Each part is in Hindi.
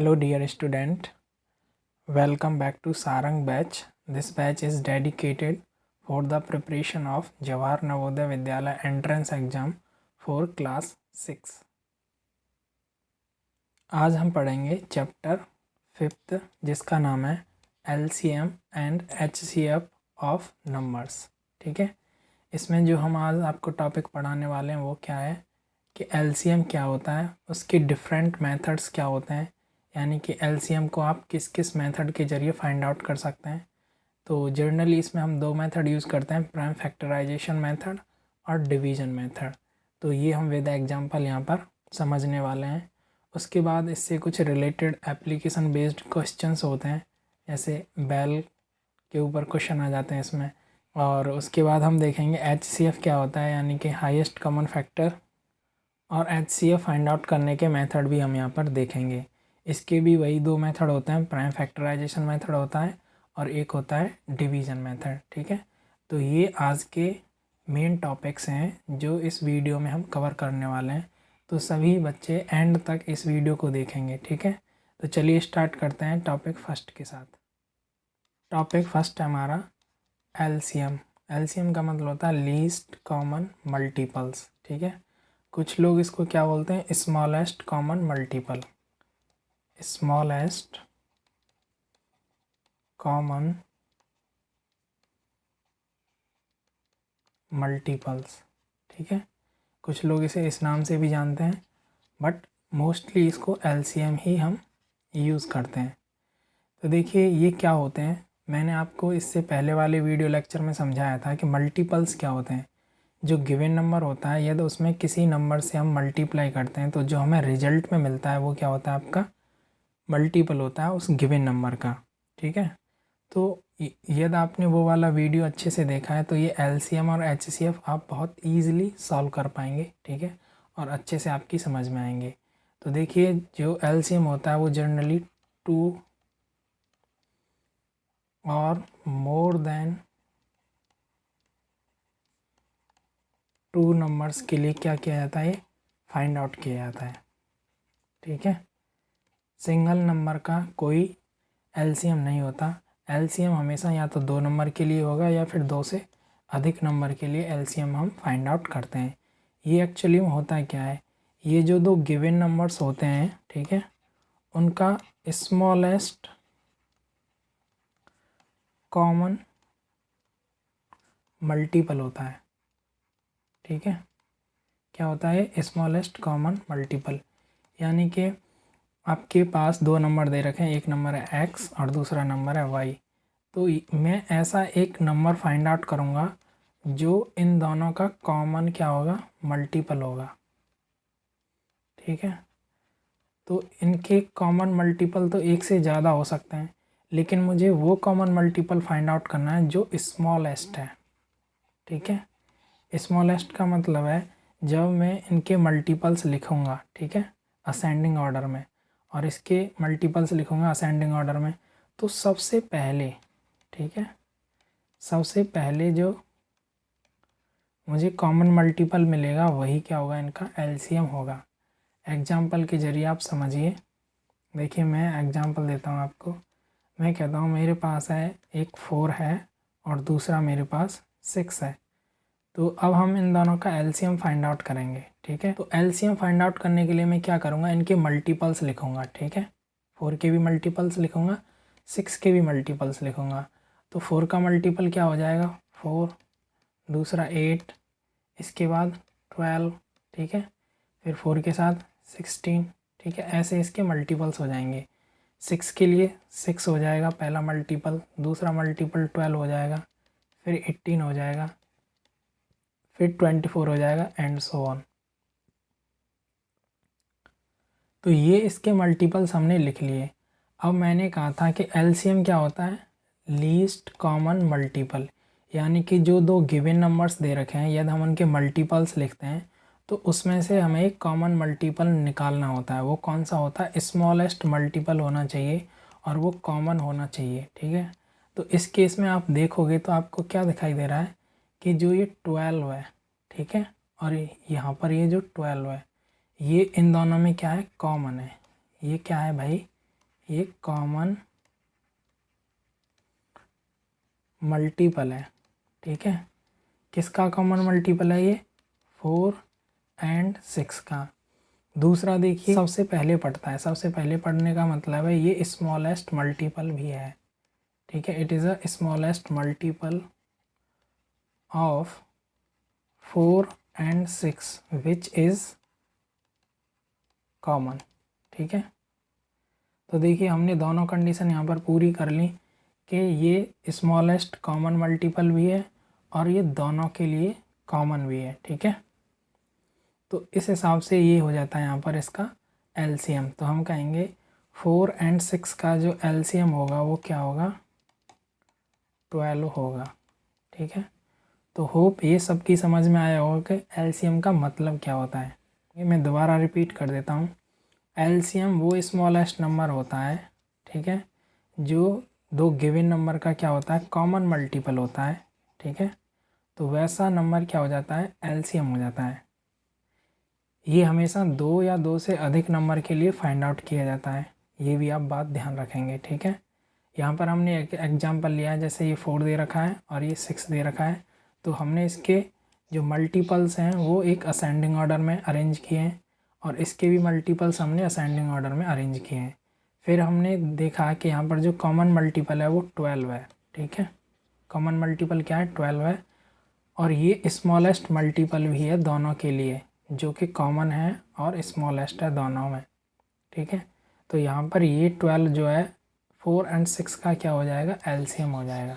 Hello dear student, welcome back to Sarang batch. This batch is dedicated for the preparation of Jawahar Navodaya Vidyalaya entrance exam for class 6. आज हम पढ़ेंगे चैप्टर 5th जिसका नाम है LCM and HCF of numbers. ठीक है, इसमें जो हम आज आपको टॉपिक पढ़ाने वाले हैं वो क्या है कि LCM क्या होता है, उसके डिफरेंट मेथड्स क्या होते हैं, यानी कि LCM को आप किस किस मेथड के ज़रिए फाइंड आउट कर सकते हैं। तो जनरली इसमें हम दो मेथड यूज़ करते हैं, प्राइम फैक्टराइजेशन मेथड और डिवीज़न मेथड। तो ये हम विद एग्जांपल यहाँ पर समझने वाले हैं। उसके बाद इससे कुछ रिलेटेड एप्लीकेशन बेस्ड क्वेश्चंस होते हैं, जैसे बेल के ऊपर क्वेश्चन आ जाते हैं इसमें। और उसके बाद हम देखेंगे HCF क्या होता है, यानी कि हाईएस्ट कॉमन फैक्टर, और HCF फाइंड आउट करने के मेथड भी हम यहाँ पर देखेंगे। इसके भी वही दो मेथड होते हैं, प्राइम फैक्टराइजेशन मेथड होता है और एक होता है डिवीज़न मेथड। ठीक है, तो ये आज के मेन टॉपिक्स हैं जो इस वीडियो में हम कवर करने वाले हैं। तो सभी बच्चे एंड तक इस वीडियो को देखेंगे। ठीक है, तो चलिए स्टार्ट करते हैं टॉपिक फर्स्ट के साथ। टॉपिक फर्स्ट है हमारा LCM। LCM का मतलब होता है लीस्ट कॉमन मल्टीपल्स। ठीक है, कुछ लोग इसको क्या बोलते हैं, smallest common multiple, smallest common multiples. ठीक है, कुछ लोग इसे इस नाम से भी जानते हैं, बट मोस्टली इसको LCM ही हम यूज़ करते हैं। तो देखिए ये क्या होते हैं, मैंने आपको इससे पहले वाले वीडियो लेक्चर में समझाया था कि मल्टीपल्स क्या होते हैं। जो गिवन नंबर होता है यदि उसमें किसी नंबर से हम मल्टीप्लाई करते हैं तो जो हमें रिजल्ट में मिलता है वो क्या होता है, आपका मल्टीपल होता है उस गिवन नंबर का। ठीक है, तो यदि आपने वो वाला वीडियो अच्छे से देखा है तो ये LCM और HCF आप बहुत ईजिली सॉल्व कर पाएंगे। ठीक है, और अच्छे से आपकी समझ में आएंगे। तो देखिए जो LCM होता है वो जनरली 2 और मोर देन 2 नंबर्स के लिए क्या किया जाता है, ये फाइंड आउट किया जाता है। ठीक है, सिंगल नंबर का कोई LCM नहीं होता। LCM हमेशा या तो 2 नंबर के लिए होगा या फिर 2 से अधिक नंबर के लिए LCM हम फाइंड आउट करते हैं। ये एक्चुअली में होता क्या है, ये जो दो गिवन नंबर्स होते हैं, ठीक है, उनका स्मॉलेस्ट कॉमन मल्टीपल होता है। ठीक है, क्या होता है, स्मॉलेस्ट कॉमन मल्टीपल, यानी कि आपके पास 2 नंबर दे रखे हैं, एक नंबर है X और दूसरा नंबर है Y। तो मैं ऐसा एक नंबर फाइंड आउट करूँगा जो इन दोनों का कॉमन क्या होगा, मल्टीपल होगा। ठीक है, तो इनके कॉमन मल्टीपल तो एक से ज़्यादा हो सकते हैं, लेकिन मुझे वो कॉमन मल्टीपल फाइंड आउट करना है जो स्मॉलेस्ट है। ठीक है, स्मॉलेस्ट का मतलब है जब मैं इनके मल्टीपल्स लिखूँगा, ठीक है, असेंडिंग ऑर्डर में, और इसके मल्टीपल्स लिखूँगा असेंडिंग ऑर्डर में, तो सबसे पहले, ठीक है, सबसे पहले जो मुझे कॉमन मल्टीपल मिलेगा वही क्या होगा, इनका LCM होगा। एग्जाम्पल के ज़रिए आप समझिए। देखिए मैं एग्जाम्पल देता हूँ आपको। मैं कहता हूँ मेरे पास है एक 4 है और दूसरा मेरे पास 6 है। तो अब हम इन दोनों का LCM फाइंड आउट करेंगे। ठीक है, तो LCM फाइंड आउट करने के लिए मैं क्या करूँगा, इनके मल्टीपल्स लिखूँगा। ठीक है, 4 के भी मल्टीपल्स लिखूँगा, 6 के भी मल्टीपल्स लिखूँगा। तो 4 का मल्टीपल क्या हो जाएगा, 4, दूसरा 8, इसके बाद 12, ठीक है, फिर 4 के साथ 16। ठीक है, ऐसे इसके मल्टीपल्स हो जाएंगे। 6 के लिए 6 हो जाएगा पहला मल्टीपल, दूसरा मल्टीपल 12 हो जाएगा, फिर 18 हो जाएगा, फिर 24 हो जाएगा, एंड सो ऑन। तो ये इसके मल्टीपल्स हमने लिख लिए। अब मैंने कहा था कि LCM क्या होता है, लीस्ट कॉमन मल्टीपल, यानी कि जो दो गिवन नंबर्स दे रखे हैं यदि हम उनके मल्टीपल्स लिखते हैं तो उसमें से हमें एक कॉमन मल्टीपल निकालना होता है। वो कौन सा होता है, स्मॉलेस्ट मल्टीपल होना चाहिए और वो कॉमन होना चाहिए। ठीक है, तो इस केस में आप देखोगे तो आपको क्या दिखाई दे रहा है कि जो ये 12 है, ठीक है, और यहाँ पर ये जो 12 है, ये इन दोनों में क्या है, कॉमन है। ये क्या है भाई, ये कॉमन मल्टीपल है, ठीक है। किसका कॉमन मल्टीपल है ये? 4 और 6 का। दूसरा देखिए सबसे पहले पढ़ता है, सबसे पहले पढ़ने का मतलब है ये स्मॉलेस्ट मल्टीपल भी है, ठीक है। It is a smallest multiple of 4 और 6 विच इज़ कॉमन, ठीक है। तो देखिए हमने दोनों कंडीशन यहाँ पर पूरी कर ली कि ये स्मॉलेस्ट कॉमन मल्टीपल भी है और ये दोनों के लिए कॉमन भी है, ठीक है। तो इस हिसाब से ये हो जाता है यहाँ पर इसका एलसीएम। तो हम कहेंगे 4 और 6 का जो एलसीएम होगा वो क्या होगा? 12 होगा, ठीक है। तो होप ये सबकी समझ में आया होगा कि एलसीएम का मतलब क्या होता है। ये मैं दोबारा रिपीट कर देता हूँ। एलसीएम वो स्मॉलेस्ट नंबर होता है, ठीक है, जो दो गिवन नंबर का क्या होता है? कॉमन मल्टीपल होता है, ठीक है। तो वैसा नंबर क्या हो जाता है? एलसीएम हो जाता है। ये हमेशा दो या दो से अधिक नंबर के लिए फाइंड आउट किया जाता है, ये भी आप बात ध्यान रखेंगे, ठीक है। यहाँ पर हमने एक एग्जांपल लिया है, जैसे ये 4 दे रखा है और ये 6 दे रखा है, तो हमने इसके जो मल्टीपल्स हैं वो एक असेंडिंग ऑर्डर में अरेंज किए हैं और इसके भी मल्टीपल्स हमने असेंडिंग ऑर्डर में अरेंज किए हैं। फिर हमने देखा कि यहाँ पर जो कॉमन मल्टीपल है वो 12 है, ठीक है। कॉमन मल्टीपल क्या है? 12 है। और ये स्मॉलेस्ट मल्टीपल भी है दोनों के लिए, जो कि कॉमन है और स्मॉलेस्ट है दोनों में, ठीक है। तो यहाँ पर ये 12 जो है 4 और 6 का क्या हो जाएगा? एलसीएम हो जाएगा।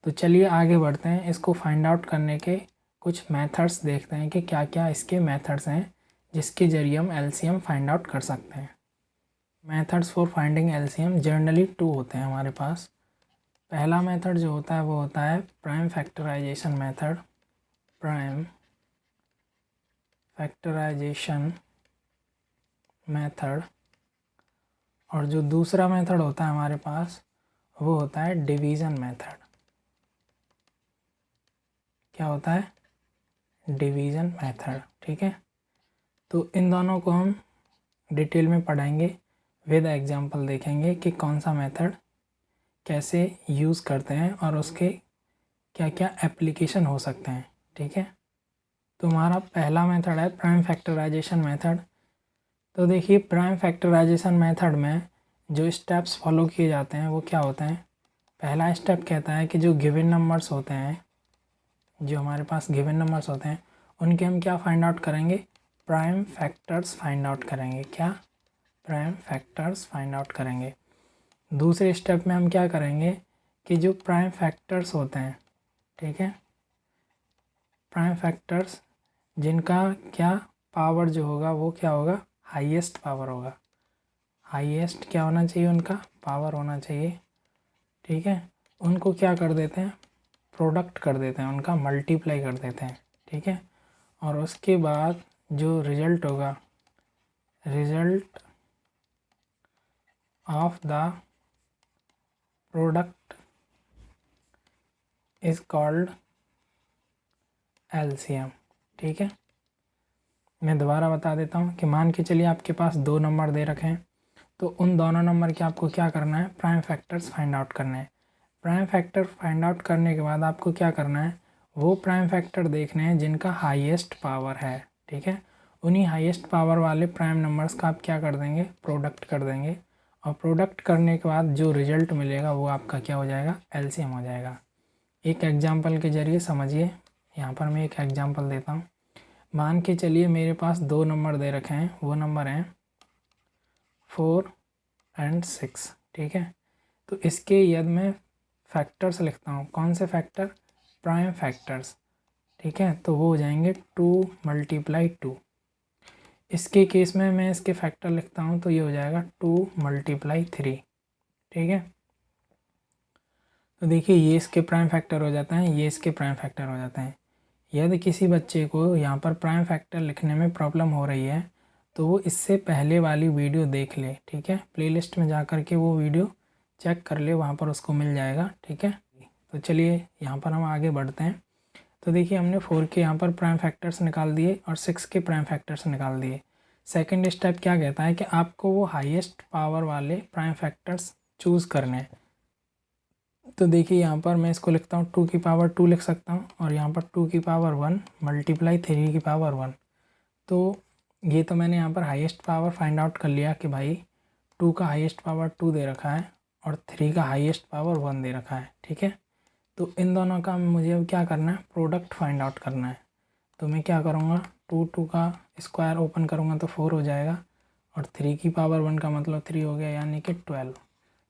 तो चलिए आगे बढ़ते हैं, इसको फाइंड आउट करने के कुछ मेथड्स देखते हैं कि क्या क्या इसके मेथड्स हैं जिसके ज़रिए हम एलसीएम फाइंड आउट कर सकते हैं। Methods for finding LCM generally 2 होते हैं हमारे पास। पहला मेथड जो होता है वो होता है prime factorisation method, prime factorisation method. और जो दूसरा मेथड होता है हमारे पास वो होता है डिवीज़न मेथड। क्या होता है? डिवीज़न मेथड, ठीक है। तो इन दोनों को हम डिटेल में पढ़ाएंगे, विद एग्जांपल देखेंगे कि कौन सा मेथड कैसे यूज़ करते हैं और उसके क्या क्या एप्लीकेशन हो सकते हैं, ठीक है। तो हमारा पहला मेथड है प्राइम फैक्टराइजेशन मेथड। तो देखिए प्राइम फैक्टराइजेशन मेथड में जो स्टेप्स फॉलो किए जाते हैं वो क्या होते हैं? पहला स्टेप कहता है कि जो गिवन नंबर्स होते हैं, जो हमारे पास गिवन नंबर्स होते हैं उनके हम क्या फाइंड आउट करेंगे? प्राइम फैक्टर्स फाइंड आउट करेंगे। क्या? प्राइम फैक्टर्स फाइंड आउट करेंगे। दूसरे स्टेप में हम क्या करेंगे कि जो प्राइम फैक्टर्स होते हैं, ठीक है, प्राइम फैक्टर्स जिनका क्या पावर जो होगा वो क्या होगा? हाईएस्ट पावर होगा। हाईएस्ट क्या होना चाहिए? उनका पावर होना चाहिए, ठीक है। उनको क्या कर देते हैं? प्रोडक्ट कर देते हैं, उनका मल्टीप्लाई कर देते हैं, ठीक है। और उसके बाद जो रिजल्ट होगा, result of the product is called LCM, ठीक है। मैं दोबारा बता देता हूँ कि मान के चलिए आपके पास दो नंबर दे रखे हैं, तो उन दोनों नंबर के आपको क्या करना है? प्राइम फैक्टर्स फाइंड आउट करने हैं। प्राइम फैक्टर फाइंड आउट करने के बाद आपको क्या करना है? वो प्राइम फैक्टर देखने हैं जिनका हाईएस्ट पावर है, ठीक है। उन्हीं हाईएस्ट पावर वाले प्राइम नंबर्स का आप क्या कर देंगे? प्रोडक्ट कर देंगे। और प्रोडक्ट करने के बाद जो रिजल्ट मिलेगा वो आपका क्या हो जाएगा? एलसीएम हो जाएगा। एक एग्जाम्पल के ज़रिए समझिए। यहाँ पर मैं एक एग्जाम्पल देता हूँ। मान के चलिए मेरे पास दो नंबर दे रखे हैं, वो नंबर हैं 4 और 6, ठीक है। तो इसके यदि मैं फैक्टर्स लिखता हूँ, कौन से फैक्टर? प्राइम फैक्टर्स, ठीक है। तो वो हो जाएंगे 2 × 2। इसके केस में मैं इसके फैक्टर लिखता हूँ तो ये हो जाएगा 2 × 3, ठीक है। तो देखिए ये इसके प्राइम फैक्टर हो जाते हैं, ये इसके प्राइम फैक्टर हो जाते हैं। यदि किसी बच्चे को यहाँ पर प्राइम फैक्टर लिखने में प्रॉब्लम हो रही है तो वो इससे पहले वाली वीडियो देख ले, ठीक है। प्लेलिस्ट में जा कर के वो वीडियो चेक कर ले, वहाँ पर उसको मिल जाएगा, ठीक है। तो चलिए यहाँ पर हम आगे बढ़ते हैं। तो देखिए हमने 4 के यहाँ पर प्राइम फैक्टर्स निकाल दिए और 6 के प्राइम फैक्टर्स निकाल दिए। सेकंड स्टेप क्या कहता है कि आपको वो हाईएस्ट पावर वाले प्राइम फैक्टर्स चूज़ करने हैं। तो देखिए यहाँ पर मैं इसको लिखता हूँ 2 की पावर 2 लिख सकता हूँ, और यहाँ पर 2 की पावर 1 मल्टीप्लाई 3 की पावर 1। तो ये तो मैंने यहाँ पर हाईएस्ट पावर फाइंड आउट कर लिया कि भाई 2 का हाईएस्ट पावर 2 दे रखा है और 3 का हाईएस्ट पावर 1 दे रखा है। ठीक है, तो इन दोनों का मुझे अब क्या करना है, प्रोडक्ट फाइंड आउट करना है। तो मैं क्या करूँगा, 2 का स्क्वायर ओपन करूँगा तो 4 हो जाएगा, और 3 की पावर 1 का मतलब 3 हो गया, यानी कि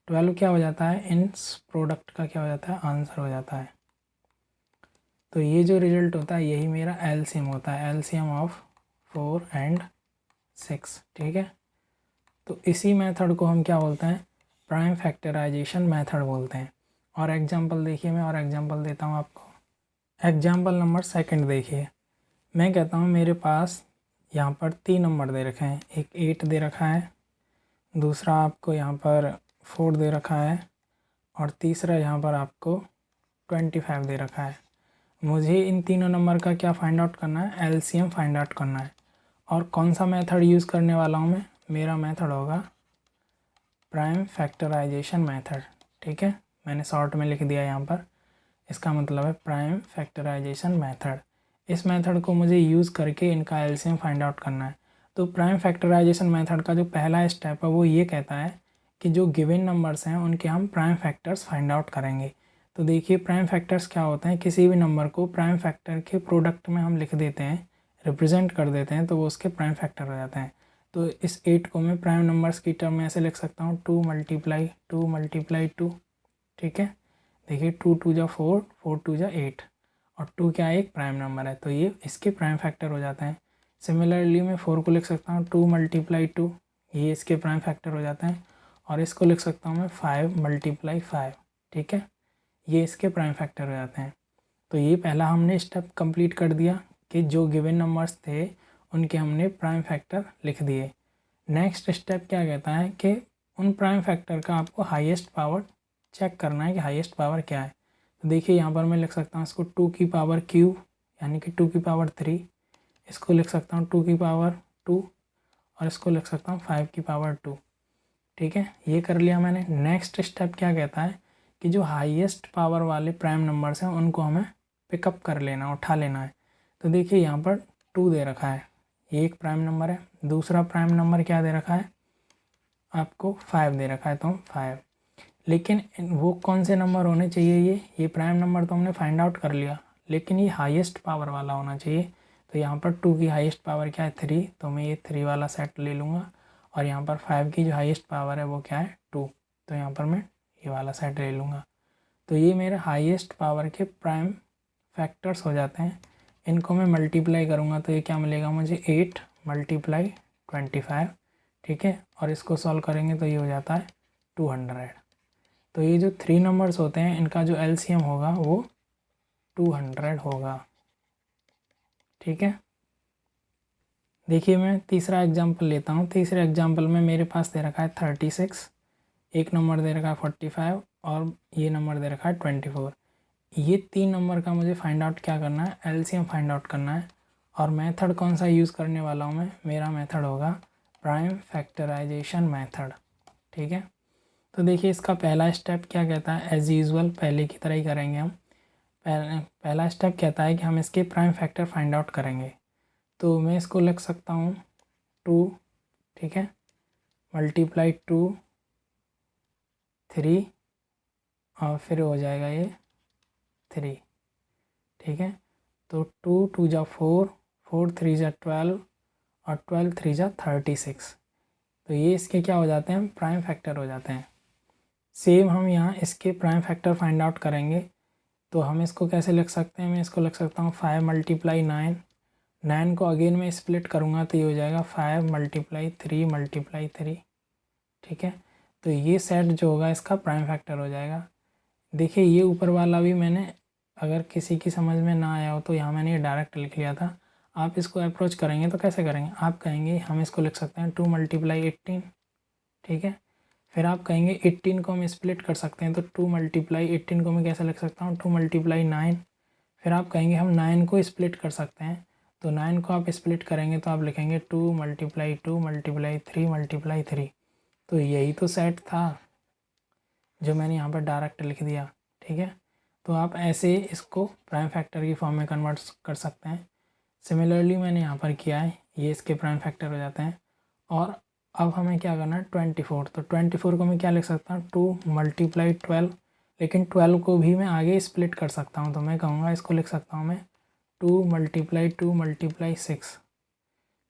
12 क्या हो जाता है, इन प्रोडक्ट का क्या हो जाता है, आंसर हो जाता है। तो ये जो रिजल्ट होता है यही मेरा एलसीएम होता है, एलसीएम ऑफ 4 एंड 6। ठीक है, तो इसी मेथड को हम क्या बोलते हैं, प्राइम फैक्टराइजेशन मेथड बोलते हैं। और एग्जांपल देखिए, मैं और एग्जांपल देता हूँ आपको। एग्जांपल नंबर सेकंड देखिए, मैं कहता हूँ मेरे पास यहाँ पर 3 नंबर दे रखे हैं, एक 8 दे रखा है, दूसरा आपको यहाँ पर 4 दे रखा है, और तीसरा यहाँ पर आपको 25 दे रखा है। मुझे इन तीनों नंबर का क्या फाइंड आउट करना है, एलसीएम फाइंड आउट करना है। और कौन सा मेथड यूज़ करने वाला हूँ मैं, मेरा मेथड होगा प्राइम फैक्टराइजेशन मेथड। ठीक है, मैंने शॉर्ट में लिख दिया यहाँ पर, इसका मतलब है प्राइम फैक्टराइजेशन मेथड। इस मेथड को मुझे यूज़ करके इनका एलसीएम फाइंड आउट करना है। तो प्राइम फैक्टराइजेशन मेथड का जो पहला स्टेप है वो ये कहता है कि जो गिवन नंबर्स हैं उनके हम प्राइम फैक्टर्स फाइंड आउट करेंगे। तो देखिए प्राइम फैक्टर्स क्या होते हैं, किसी भी नंबर को प्राइम फैक्टर के प्रोडक्ट में हम लिख देते हैं, रिप्रेजेंट कर देते हैं, तो वो उसके प्राइम फैक्टर हो जाते हैं। तो इस 8 को मैं प्राइम नंबर्स की टर्म में ऐसे लिख सकता हूँ 2 मल्टीप्लाई 2 मल्टीप्लाई 2। ठीक है, देखिए 2 2 जा 4, 4 2 जा 8, और 2 क्या है, एक प्राइम नंबर है, तो ये इसके प्राइम फैक्टर हो जाते हैं। सिमिलरली मैं 4 को लिख सकता हूँ 2 मल्टीप्लाई 2, ये इसके प्राइम फैक्टर हो जाते हैं। और इसको लिख सकता हूँ मैं 5 मल्टीप्लाई 5। ठीक है, ये इसके प्राइम फैक्टर हो जाते हैं। तो ये पहला हमने स्टेप कंप्लीट कर दिया कि जो गिवन नंबर्स थे उनके हमने प्राइम फैक्टर लिख दिए। नेक्स्ट स्टेप क्या कहता है कि उन प्राइम फैक्टर का आपको हाईएस्ट पावर चेक करना है कि हाईएस्ट पावर क्या है। तो देखिए यहाँ पर मैं लिख सकता हूँ इसको 2 की पावर क्यूब, यानी कि 2 की पावर 3, इसको लिख सकता हूँ 2 की पावर 2, और इसको लिख सकता हूँ 5 की पावर 2। ठीक है, ये कर लिया मैंने। नेक्स्ट स्टेप क्या कहता है कि जो हाईएस्ट पावर वाले प्राइम नंबर्स हैं उनको हमें पिकअप कर लेना, उठा लेना है। तो देखिए यहाँ पर 2 दे रखा है, ये एक प्राइम नंबर है। दूसरा प्राइम नंबर क्या दे रखा है, आपको 5 दे रखा है, तो 5। लेकिन वो कौन से नंबर होने चाहिए, ये प्राइम नंबर तो हमने फाइंड आउट कर लिया, लेकिन ये हाईएस्ट पावर वाला होना चाहिए। तो यहाँ पर 2 की हाईएस्ट पावर क्या है, 3, तो मैं ये 3 वाला सेट ले लूँगा। और यहाँ पर 5 की जो हाईएस्ट पावर है वो क्या है, 2, तो यहाँ पर मैं ये वाला सेट ले लूँगा। तो ये मेरे हाईएस्ट पावर के प्राइम फैक्टर्स हो जाते हैं। इनको मैं मल्टीप्लाई करूँगा तो ये क्या मिलेगा मुझे, 8 मल्टीप्लाई 25। ठीक है, और इसको सॉल्व करेंगे तो ये हो जाता है 200। तो ये जो 3 नंबर्स होते हैं इनका जो एलसीएम होगा वो 200 होगा। ठीक है, देखिए मैं तीसरा एग्जांपल लेता हूँ। तीसरे एग्जांपल में मेरे पास दे रखा है 36, एक नंबर दे रखा है 45, और ये नंबर दे रखा है 24। ये 3 नंबर का मुझे फाइंड आउट क्या करना है, एलसीएम फाइंड आउट करना है। और मेथड कौन सा यूज़ करने वाला हूँ मैं, मेरा मेथड होगा प्राइम फैक्टराइजेशन मेथड। ठीक है, तो देखिए इसका पहला स्टेप क्या कहता है, एज़ यूजुअल पहले की तरह ही करेंगे हम। पहला स्टेप कहता है कि हम इसके प्राइम फैक्टर फाइंड आउट करेंगे। तो मैं इसको लिख सकता हूँ 2, ठीक है, मल्टीप्लाई 2 3, और फिर हो जाएगा ये 3। ठीक है, तो 2 2 जा 4, 4 3 जा 12, और 12 3 जा 36। तो ये इसके क्या हो जाते हैं, प्राइम फैक्टर हो जाते हैं। सेम हम यहाँ इसके प्राइम फैक्टर फाइंड आउट करेंगे। तो हम इसको कैसे लिख सकते हैं, मैं इसको लिख सकता हूँ 5 मल्टीप्लाई 9, 9 को अगेन मैं स्प्लिट करूँगा तो ये हो जाएगा 5 मल्टीप्लाई 3 मल्टीप्लाई 3। ठीक है, तो ये सेट जो होगा इसका प्राइम फैक्टर हो जाएगा। देखिए ये ऊपर वाला भी मैंने, अगर किसी की समझ में ना आया हो तो यहाँ मैंने ये डायरेक्ट लिख लिया था। आप इसको अप्रोच करेंगे तो कैसे करेंगे, आप कहेंगे हम इसको लिख सकते हैं 2 मल्टीप्लाई 18। ठीक है, फिर आप कहेंगे 18 को हम स्प्लिट कर सकते हैं, तो 2 मल्टीप्लाई 18 को मैं कैसे लिख सकता हूँ, 2 मल्टीप्लाई 9। फिर आप कहेंगे हम 9 को स्प्लिट कर सकते हैं, तो 9 को आप स्प्लिट करेंगे तो आप लिखेंगे 2 × 2 × 3 × 3। तो यही तो सेट था जो मैंने यहाँ पर डायरेक्ट लिख दिया। ठीक है, तो आप ऐसे इसको प्राइम फैक्टर की फॉर्म में कन्वर्ट कर सकते हैं। सिमिलरली मैंने यहाँ पर किया है, ये इसके प्राइम फैक्टर हो जाते हैं। और अब हमें क्या करना है 24, तो 24 को मैं क्या लिख सकता हूँ 2 × 12, लेकिन 12 को भी मैं आगे स्प्लिट कर सकता हूँ। तो मैं कहूँगा इसको लिख सकता हूँ मैं 2 × 2 × 6,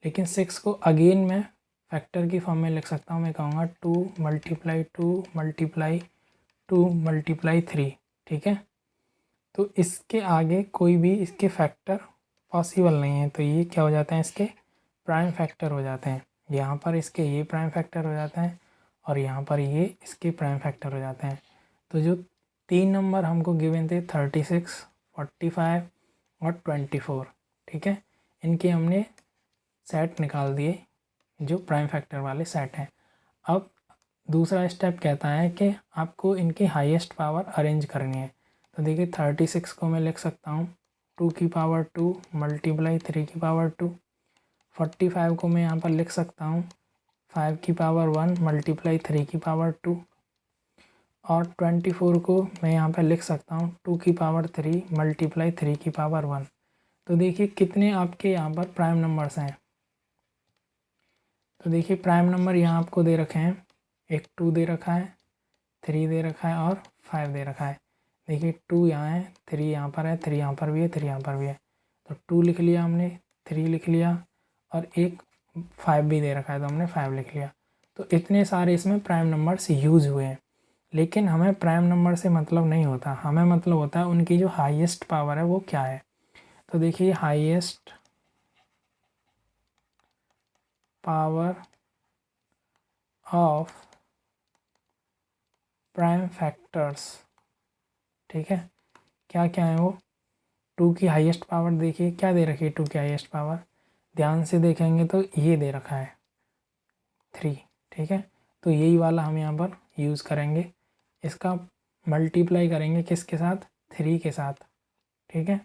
लेकिन 6 को अगेन मैं फैक्टर की फॉर्म में लिख सकता हूँ। मैं कहूँगा 2 × 2 × 2 × 3। ठीक है, तो इसके आगे कोई भी इसके फैक्टर पॉसिबल नहीं है, तो ये क्या हो जाते हैं इसके प्राइम फैक्टर हो जाते हैं। यहाँ पर इसके ये प्राइम फैक्टर हो जाते हैं और यहाँ पर ये इसके प्राइम फैक्टर हो जाते हैं। तो जो 3 नंबर हमको गिवन थे 36, 45 और 24, ठीक है, इनके हमने सेट निकाल दिए जो प्राइम फैक्टर वाले सेट हैं। अब दूसरा स्टेप कहता है कि आपको इनकी हाईएस्ट पावर अरेंज करनी है। तो देखिए 36 को मैं लिख सकता हूँ 2 की पावर 2 × 3 की पावर 2। 45 को मैं यहाँ पर लिख सकता हूँ 5 की पावर 1 × 3 की पावर 2। और 24 को मैं यहाँ पर लिख सकता हूँ 2 की पावर 3 × 3 की पावर 1। तो देखिए कितने आपके यहाँ पर प्राइम नंबर्स हैं। तो देखिए प्राइम नंबर यहाँ आपको दे रखे हैं, एक 2 दे रखा है, 3 दे रखा है और 5 दे रखा है। देखिए 2 यहाँ है, 3 यहाँ पर है, 3 यहाँ पर भी है, 3 यहाँ पर भी है। तो 2 लिख लिया हमने, 3 लिख लिया और एक 5 भी दे रखा है तो हमने 5 लिख लिया। तो इतने सारे इसमें प्राइम नंबर्स यूज़ हुए हैं। लेकिन हमें प्राइम नंबर से मतलब नहीं होता, हमें मतलब होता है उनकी जो हाईएस्ट पावर है वो क्या है। तो देखिए highest power of prime factors, ठीक है, क्या क्या है वो। 2 की हाईएस्ट पावर देखिए क्या दे रखी है, 2 की हाईएस्ट पावर ध्यान से देखेंगे तो ये दे रखा है 3। ठीक है, तो यही वाला हम यहाँ पर यूज़ करेंगे, इसका मल्टीप्लाई करेंगे किसके साथ, 3 के साथ। ठीक है,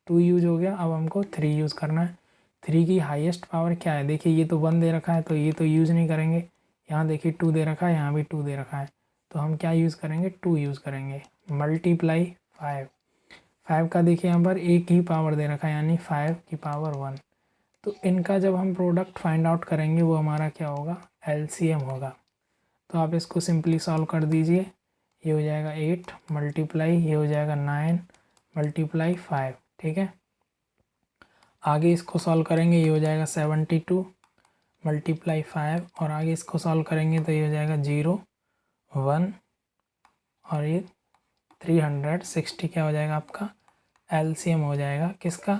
2 यूज हो गया, अब हमको 3 यूज़ करना है। 3 की हाईएस्ट पावर क्या है, देखिए ये तो 1 दे रखा है तो ये तो यूज़ नहीं करेंगे। यहाँ देखिए 2 दे रखा है, यहाँ भी 2 दे रखा है, तो हम क्या यूज़ करेंगे 2 यूज़ करेंगे। मल्टीप्लाई 5 का देखिए यहाँ पर एक ही पावर दे रखा है यानी 5 की पावर 1। तो इनका जब हम प्रोडक्ट फाइंड आउट करेंगे वो हमारा क्या होगा, एलसीएम होगा। तो आप इसको सिंपली सॉल्व कर दीजिए, ये हो जाएगा 8 मल्टीप्लाई ये हो जाएगा 9 मल्टीप्लाई 5। ठीक है, आगे इसको सॉल्व करेंगे ये हो जाएगा 72 मल्टीप्लाई 5 और आगे इसको सॉल्व करेंगे तो ये हो जाएगा 0 1 और ये 360 क्या हो जाएगा आपका एलसीएम हो जाएगा किसका,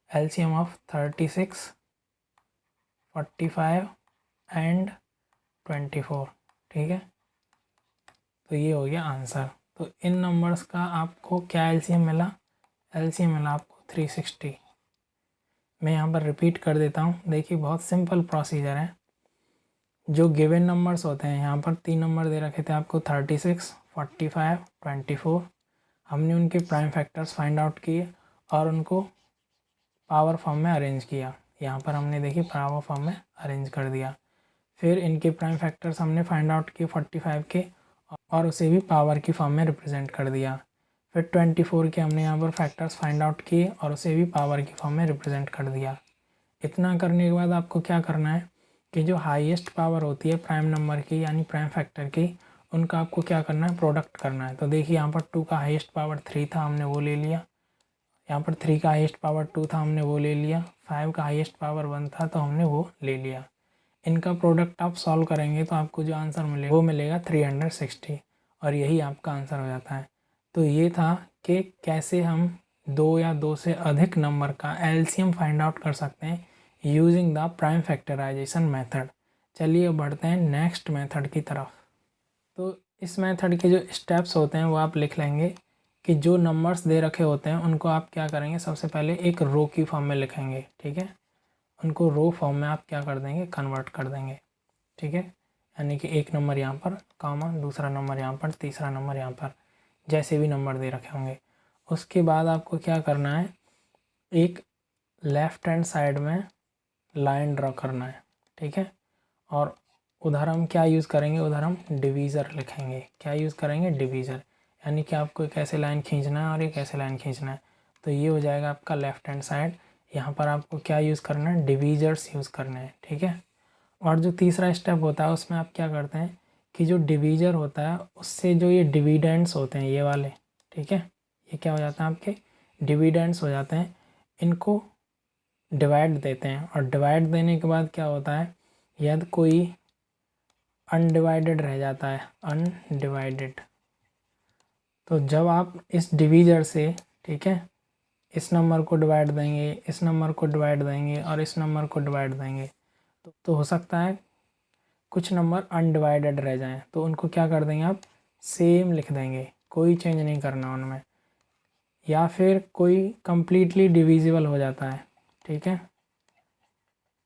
एलसीएम ऑफ 36, 45 एंड 24। ठीक है, तो ये हो गया आंसर। तो इन नंबर्स का आपको क्या एलसीएम मिला, एलसीएम मिला आपको 360। मैं यहाँ पर रिपीट कर देता हूँ, देखिए बहुत सिंपल प्रोसीजर है। जो गिवन नंबर्स होते हैं यहाँ पर 3 नंबर दे रखे थे आपको 36, 45, 24। हमने उनके प्राइम फैक्टर्स फाइंड आउट किए और उनको पावर फॉर्म में अरेंज किया। यहाँ पर हमने देखिए पावर फॉर्म में अरेंज कर दिया। फिर इनके प्राइम फैक्टर्स हमने फाइंड आउट किए 45 के और उसे भी पावर की फॉर्म में रिप्रेजेंट कर दिया। फिर 24 के हमने यहाँ पर फैक्टर्स फाइंड आउट किए और उसे भी पावर की फॉर्म में रिप्रेजेंट कर दिया। इतना करने के बाद आपको क्या करना है कि जो हाईएस्ट पावर होती है प्राइम नंबर की यानी प्राइम फैक्टर की, उनका आपको क्या करना है प्रोडक्ट करना है। तो देखिए यहाँ पर 2 का हाईएस्ट पावर 3 था, हमने वो ले लिया। यहाँ पर 3 का हाईएस्ट पावर 2 था, हमने वो ले लिया। 5 का हाईएस्ट पावर 1 था तो हमने वो ले लिया। इनका प्रोडक्ट आप सॉल्व करेंगे तो आपको जो आंसर मिलेगा वो मिलेगा 360 और यही आपका आंसर हो जाता है। तो ये था कि कैसे हम 2 या 2 से अधिक नंबर का एलसीएम फाइंड आउट कर सकते हैं using the prime factorisation method. चलिए अब बढ़ते हैं नेक्स्ट मेथड की तरफ। तो इस मेथड के जो स्टेप्स होते हैं वो आप लिख लेंगे कि जो नंबर्स दे रखे होते हैं उनको आप क्या करेंगे, सबसे पहले एक रो की फॉर्म में लिखेंगे। ठीक है, उनको रो फॉर्म में आप क्या कर देंगे, कन्वर्ट कर देंगे। ठीक है, यानी कि एक नंबर यहाँ पर कॉमा, दूसरा नंबर यहाँ पर, तीसरा नंबर यहाँ पर, जैसे भी नंबर दे रखे होंगे। उसके बाद आपको क्या करना है, एक लेफ़्ट हैंड साइड में लाइन ड्रॉ करना है, ठीक है। और उधर हम क्या यूज़ करेंगे, उधर हम डिवीज़र लिखेंगे। क्या यूज़ करेंगे, डिवीज़र, यानी कि आपको एक ऐसे लाइन खींचना है और एक ऐसे लाइन खींचना है, तो ये हो जाएगा आपका लेफ़्ट हैंड साइड। यहाँ पर आपको क्या यूज़ करना है, डिवीज़र्स यूज़ करने हैं, ठीक है। और जो तीसरा स्टेप होता है उसमें आप क्या करते हैं कि जो डिवीज़र होता है उससे जो ये डिविडेंड्स होते हैं ये वाले, ठीक है, ये क्या हो जाता है आपके डिविडेंड्स हो जाते हैं, इनको डिवाइड देते हैं। और डिवाइड देने के बाद क्या होता है, यदि कोई अनडिवाइडेड रह जाता है, अनडिवाइडेड, तो जब आप इस डिवीज़र से, ठीक है, इस नंबर को डिवाइड देंगे, इस नंबर को डिवाइड देंगे और इस नंबर को डिवाइड देंगे, तो हो सकता है कुछ नंबर अनडिवाइडेड रह जाएं, तो उनको क्या कर देंगे आप, सेम लिख देंगे, कोई चेंज नहीं करना उनमें। या फिर कोई कम्प्लीटली डिविजिबल हो जाता है, ठीक है,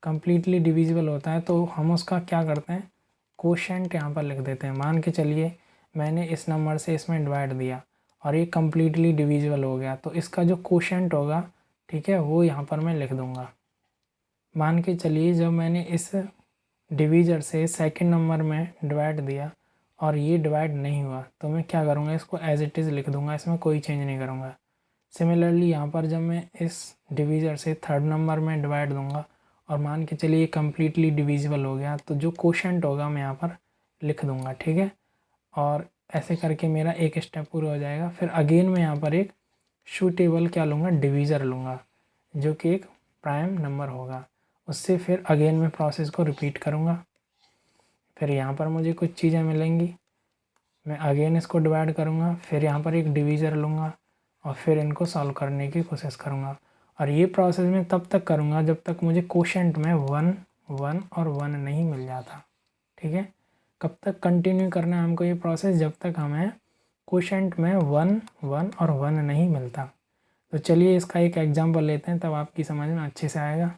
कम्प्लीटली डिविजिबल होता है, तो हम उसका क्या करते हैं, कोशेंट यहाँ पर लिख देते हैं। मान के चलिए मैंने इस नंबर से इसमें डिवाइड दिया और ये कम्प्लीटली डिविजिबल हो गया, तो इसका जो कोशेंट होगा, ठीक है, वो यहाँ पर मैं लिख दूँगा। मान के चलिए जब मैंने इस डिवीज़र से सेकंड नंबर में डिवाइड दिया और ये डिवाइड नहीं हुआ, तो मैं क्या करूँगा, इसको एज इट इज़ लिख दूँगा, इसमें कोई चेंज नहीं करूँगा। सिमिलरली यहाँ पर जब मैं इस डिवीज़र से थर्ड नंबर में डिवाइड दूँगा और मान के चलिए ये कम्प्लीटली डिविजिबल हो गया, तो जो कोशेंट होगा मैं यहाँ पर लिख दूँगा, ठीक है। और ऐसे करके मेरा एक स्टेप पूरा हो जाएगा। फिर अगेन मैं यहाँ पर एक सूटेबल क्या लूँगा, डिवीज़र लूँगा, जो कि एक प्राइम नंबर होगा। उससे फिर अगेन मैं प्रोसेस को रिपीट करूँगा। फिर यहाँ पर मुझे कुछ चीज़ें मिलेंगी, मैं अगेन इसको डिवाइड करूँगा, फिर यहाँ पर एक डिवीज़र लूँगा और फिर इनको सॉल्व करने की कोशिश करूँगा। और ये प्रोसेस मैं तब तक करूँगा जब तक मुझे कोशेंट में 1 1 और 1 नहीं मिल जाता, ठीक है। कब तक कंटिन्यू करना है हमको ये प्रोसेस, जब तक हमें कोशेंट में 1 1 और 1 नहीं मिलता। तो चलिए इसका एक एग्जांपल लेते हैं, तब आपकी समझ में अच्छे से आएगा।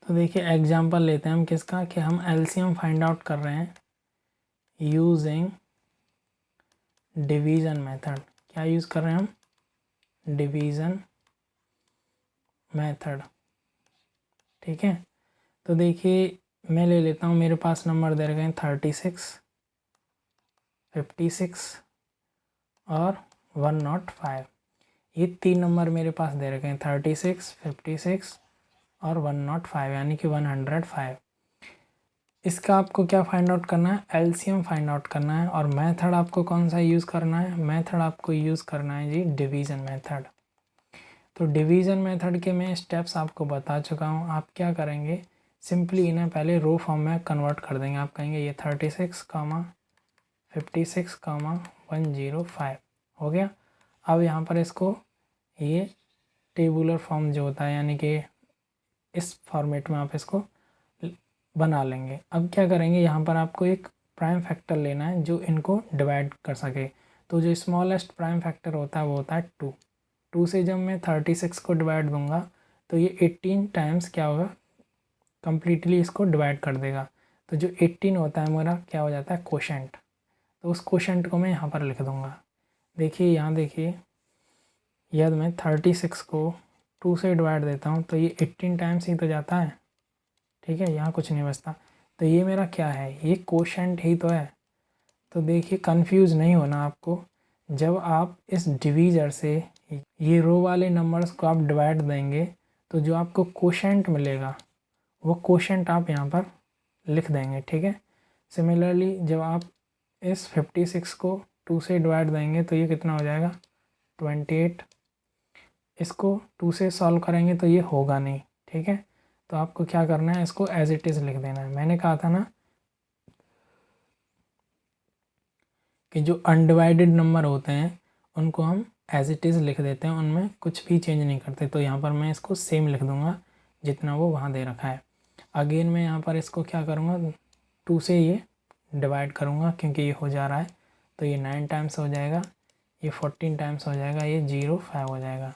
तो देखिए एग्जांपल लेते हैं हम किसका, कि हम एलसीएम फाइंड आउट कर रहे हैं यूजिंग डिवीज़न मेथड। क्या यूज़ कर रहे हैं हम, डिवीज़न मेथड, ठीक है। तो देखिए मैं ले लेता हूँ, मेरे पास नंबर दे रखे हैं 36, 56 और 105। ये तीन नंबर मेरे पास दे रखे हैं 36, 56 और 105, यानी कि 105। इसका आपको क्या फाइंड आउट करना है, एलसीएम फाइंड आउट करना है। और मेथड आपको कौन सा यूज़ करना है, मेथड आपको यूज़ करना है जी डिवीज़न मेथड। तो डिवीज़न मेथड के मैं स्टेप्स आपको बता चुका हूँ। आप क्या करेंगे, सिंपली इन्हें पहले रो फॉर्म में कन्वर्ट कर देंगे। आप कहेंगे ये 36, 56, 105 हो गया। अब यहाँ पर इसको ये टेबुलर फॉर्म जो होता है, यानी कि इस फॉर्मेट में आप इसको बना लेंगे। अब क्या करेंगे, यहाँ पर आपको एक प्राइम फैक्टर लेना है जो इनको डिवाइड कर सके। तो जो स्मॉलेस्ट प्राइम फैक्टर होता है वो होता है 2। 2 से जब मैं 36 को डिवाइड दूंगा तो ये 18 टाइम्स क्या होगा, कम्प्लीटली इसको डिवाइड कर देगा। तो जो 18 होता है मेरा क्या हो जाता है, कोशेंट। तो उस कोशेंट को मैं यहाँ पर लिख दूँगा। देखिए यहाँ देखिए, यदि मैं 36 को 2 से डिवाइड देता हूँ तो ये 18 टाइम्स ही तो जाता है, ठीक है, यहाँ कुछ नहीं बचता। तो ये मेरा क्या है, ये कोशेंट ही तो है। तो देखिए कंफ्यूज नहीं होना आपको, जब आप इस डिवीज़र से ये रो वाले नंबर्स को आप डिवाइड देंगे तो जो आपको कोशेंट मिलेगा वो कोशेंट आप यहाँ पर लिख देंगे, ठीक है। सिमिलरली जब आप इस 56 को 2 से डिवाइड देंगे तो ये कितना हो जाएगा, 28। इसको 2 से सॉल्व करेंगे तो ये होगा नहीं, ठीक है। तो आपको क्या करना है, इसको एज इट इज़ लिख देना है। मैंने कहा था ना कि जो अनडिवाइडेड नंबर होते हैं उनको हम एज इट इज़ लिख देते हैं, उनमें कुछ भी चेंज नहीं करते। तो यहाँ पर मैं इसको सेम लिख दूँगा जितना वो वहाँ दे रखा है। अगेन मैं यहाँ पर इसको क्या करूँगा, 2 से ये डिवाइड करूँगा क्योंकि ये हो जा रहा है, तो ये 9 टाइम्स हो जाएगा, ये 14 टाइम्स हो जाएगा, ये 05 हो जाएगा।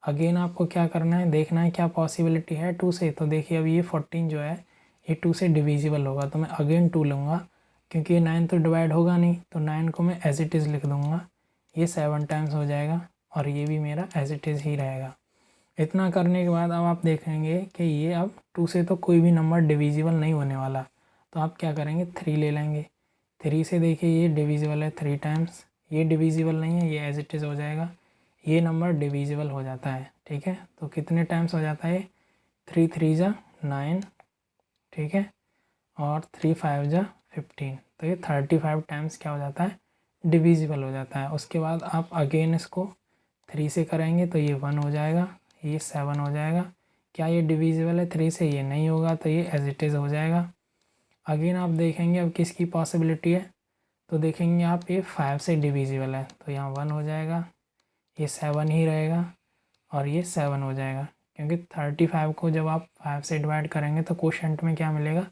अगेन आपको क्या करना है, देखना है क्या पॉसिबिलिटी है 2 से। तो देखिए अब ये 14 जो है ये 2 से डिविजिबल होगा, तो मैं अगेन 2 लूँगा क्योंकि ये 9 तो डिवाइड होगा नहीं, तो 9 को मैं एज इट इज़ लिख दूँगा। ये 7 टाइम्स हो जाएगा और ये भी मेरा एज इट इज़ ही रहेगा। इतना करने के बाद अब आप देखेंगे कि ये अब 2 से तो कोई भी नंबर डिविजिबल नहीं होने वाला, तो आप क्या करेंगे 3 ले लेंगे। 3 से देखिए ये डिविजिबल है 3 टाइम्स, ये डिविजिबल नहीं है, ये एज इट इज़ हो जाएगा, ये नंबर डिविजिबल हो जाता है। ठीक है, तो कितने टाइम्स हो जाता है 3 3 जा 9, ठीक है, और 3 5 जा 15, तो ये 35 टाइम्स क्या हो जाता है डिविजिबल हो जाता है। उसके बाद आप अगेन इसको 3 से करेंगे तो ये 1 हो जाएगा, ये 7 हो जाएगा। क्या ये डिविजिबल है 3 से? ये नहीं होगा, तो ये एज इट इज़ हो जाएगा। अगेन आप देखेंगे अब किसकी पॉसिबिलिटी है, तो देखेंगे आप ये 5 से डिविजिबल है, तो यहाँ 1 हो जाएगा, ये 7 ही रहेगा और ये 7 हो जाएगा, क्योंकि 35 को जब आप 5 से डिवाइड करेंगे तो कोशेंट में क्या मिलेगा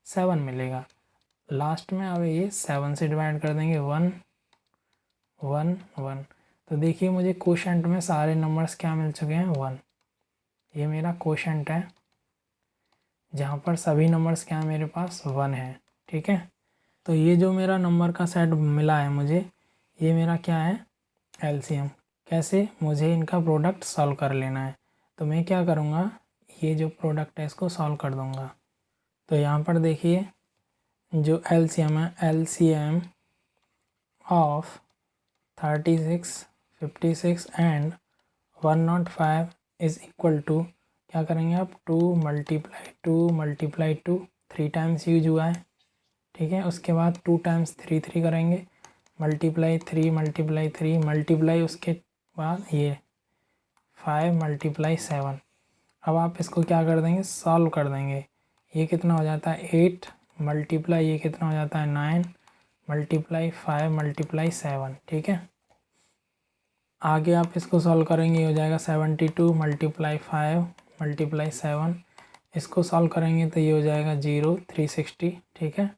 7 मिलेगा। लास्ट में अब ये 7 से डिवाइड कर देंगे 1 1 1, तो देखिए मुझे कोशेंट में सारे नंबर्स क्या मिल चुके हैं 1। ये मेरा कोशेंट है जहाँ पर सभी नंबर्स क्या है मेरे पास 1 है। ठीक है, तो ये जो मेरा नंबर का सेट मिला है मुझे, ये मेरा क्या है एलसीएम। कैसे? मुझे इनका प्रोडक्ट सॉल्व कर लेना है, तो मैं क्या करूँगा ये जो प्रोडक्ट है इसको सॉल्व कर दूँगा। तो यहाँ पर देखिए जो एलसीएम है, LCM of 36 56 and 105 is equal to, क्या करेंगे आप 2 मल्टीप्लाई 2 3 टाइम्स यूज हुआ है। ठीक है, उसके बाद 2 टाइम्स 3 3 करेंगे, मल्टीप्लाई 3 मल्टीप्लाई उसके बाद ये 5 मल्टीप्लाई 7। अब आप इसको क्या कर देंगे सॉल्व कर देंगे। ये कितना हो जाता है 8 मल्टीप्लाई ये कितना हो जाता है 9 मल्टीप्लाई 5 मल्टीप्लाई 7। ठीक है, आगे आप इसको सॉल्व करेंगे, ये हो जाएगा 72 मल्टीप्लाई 5 मल्टीप्लाई 7। इसको सॉल्व करेंगे तो ये हो जाएगा 0 360। ठीक है,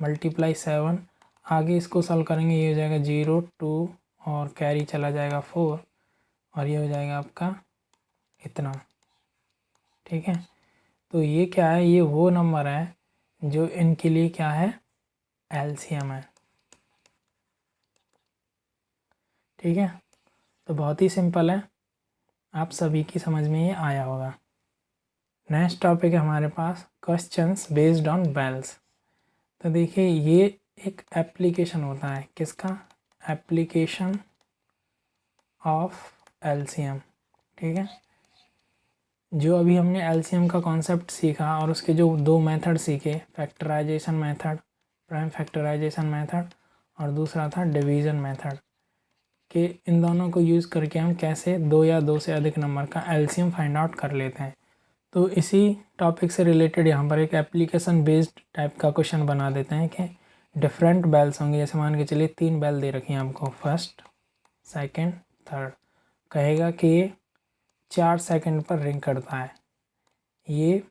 मल्टीप्लाई 7। आगे इसको सॉल्व करेंगे, ये हो जाएगा 0 2 और कैरी चला जाएगा 4 और ये हो जाएगा आपका इतना। ठीक है, तो ये क्या है, ये वो नंबर है जो इनके लिए क्या है एलसीएम है। ठीक है, तो बहुत ही सिंपल है, आप सभी की समझ में ये आया होगा। नेक्स्ट टॉपिक है हमारे पास क्वेश्चंस बेस्ड ऑन बेल्स। तो देखिए ये एक एप्लीकेशन होता है, किसका? Application of LCM. ठीक है, जो अभी हमने एलसीएम का कॉन्सेप्ट सीखा और उसके जो 2 मेथड सीखे, factorisation method, prime factorisation method, और दूसरा था डिवीज़न मेथड, कि इन दोनों को यूज़ करके हम कैसे 2 या 2 से अधिक नंबर का एलसीएम फाइंड आउट कर लेते हैं। तो इसी टॉपिक से रिलेटेड यहाँ पर एक एप्लीकेशन बेस्ड टाइप का क्वेश्चन बना देते हैं कि डिफरेंट बेल्स होंगे, जैसे मान के चलिए 3 बेल दे रखी हैं आपको, फर्स्ट सेकंड थर्ड। कहेगा कि ये 4 सेकंड पर रिंग करता है, ये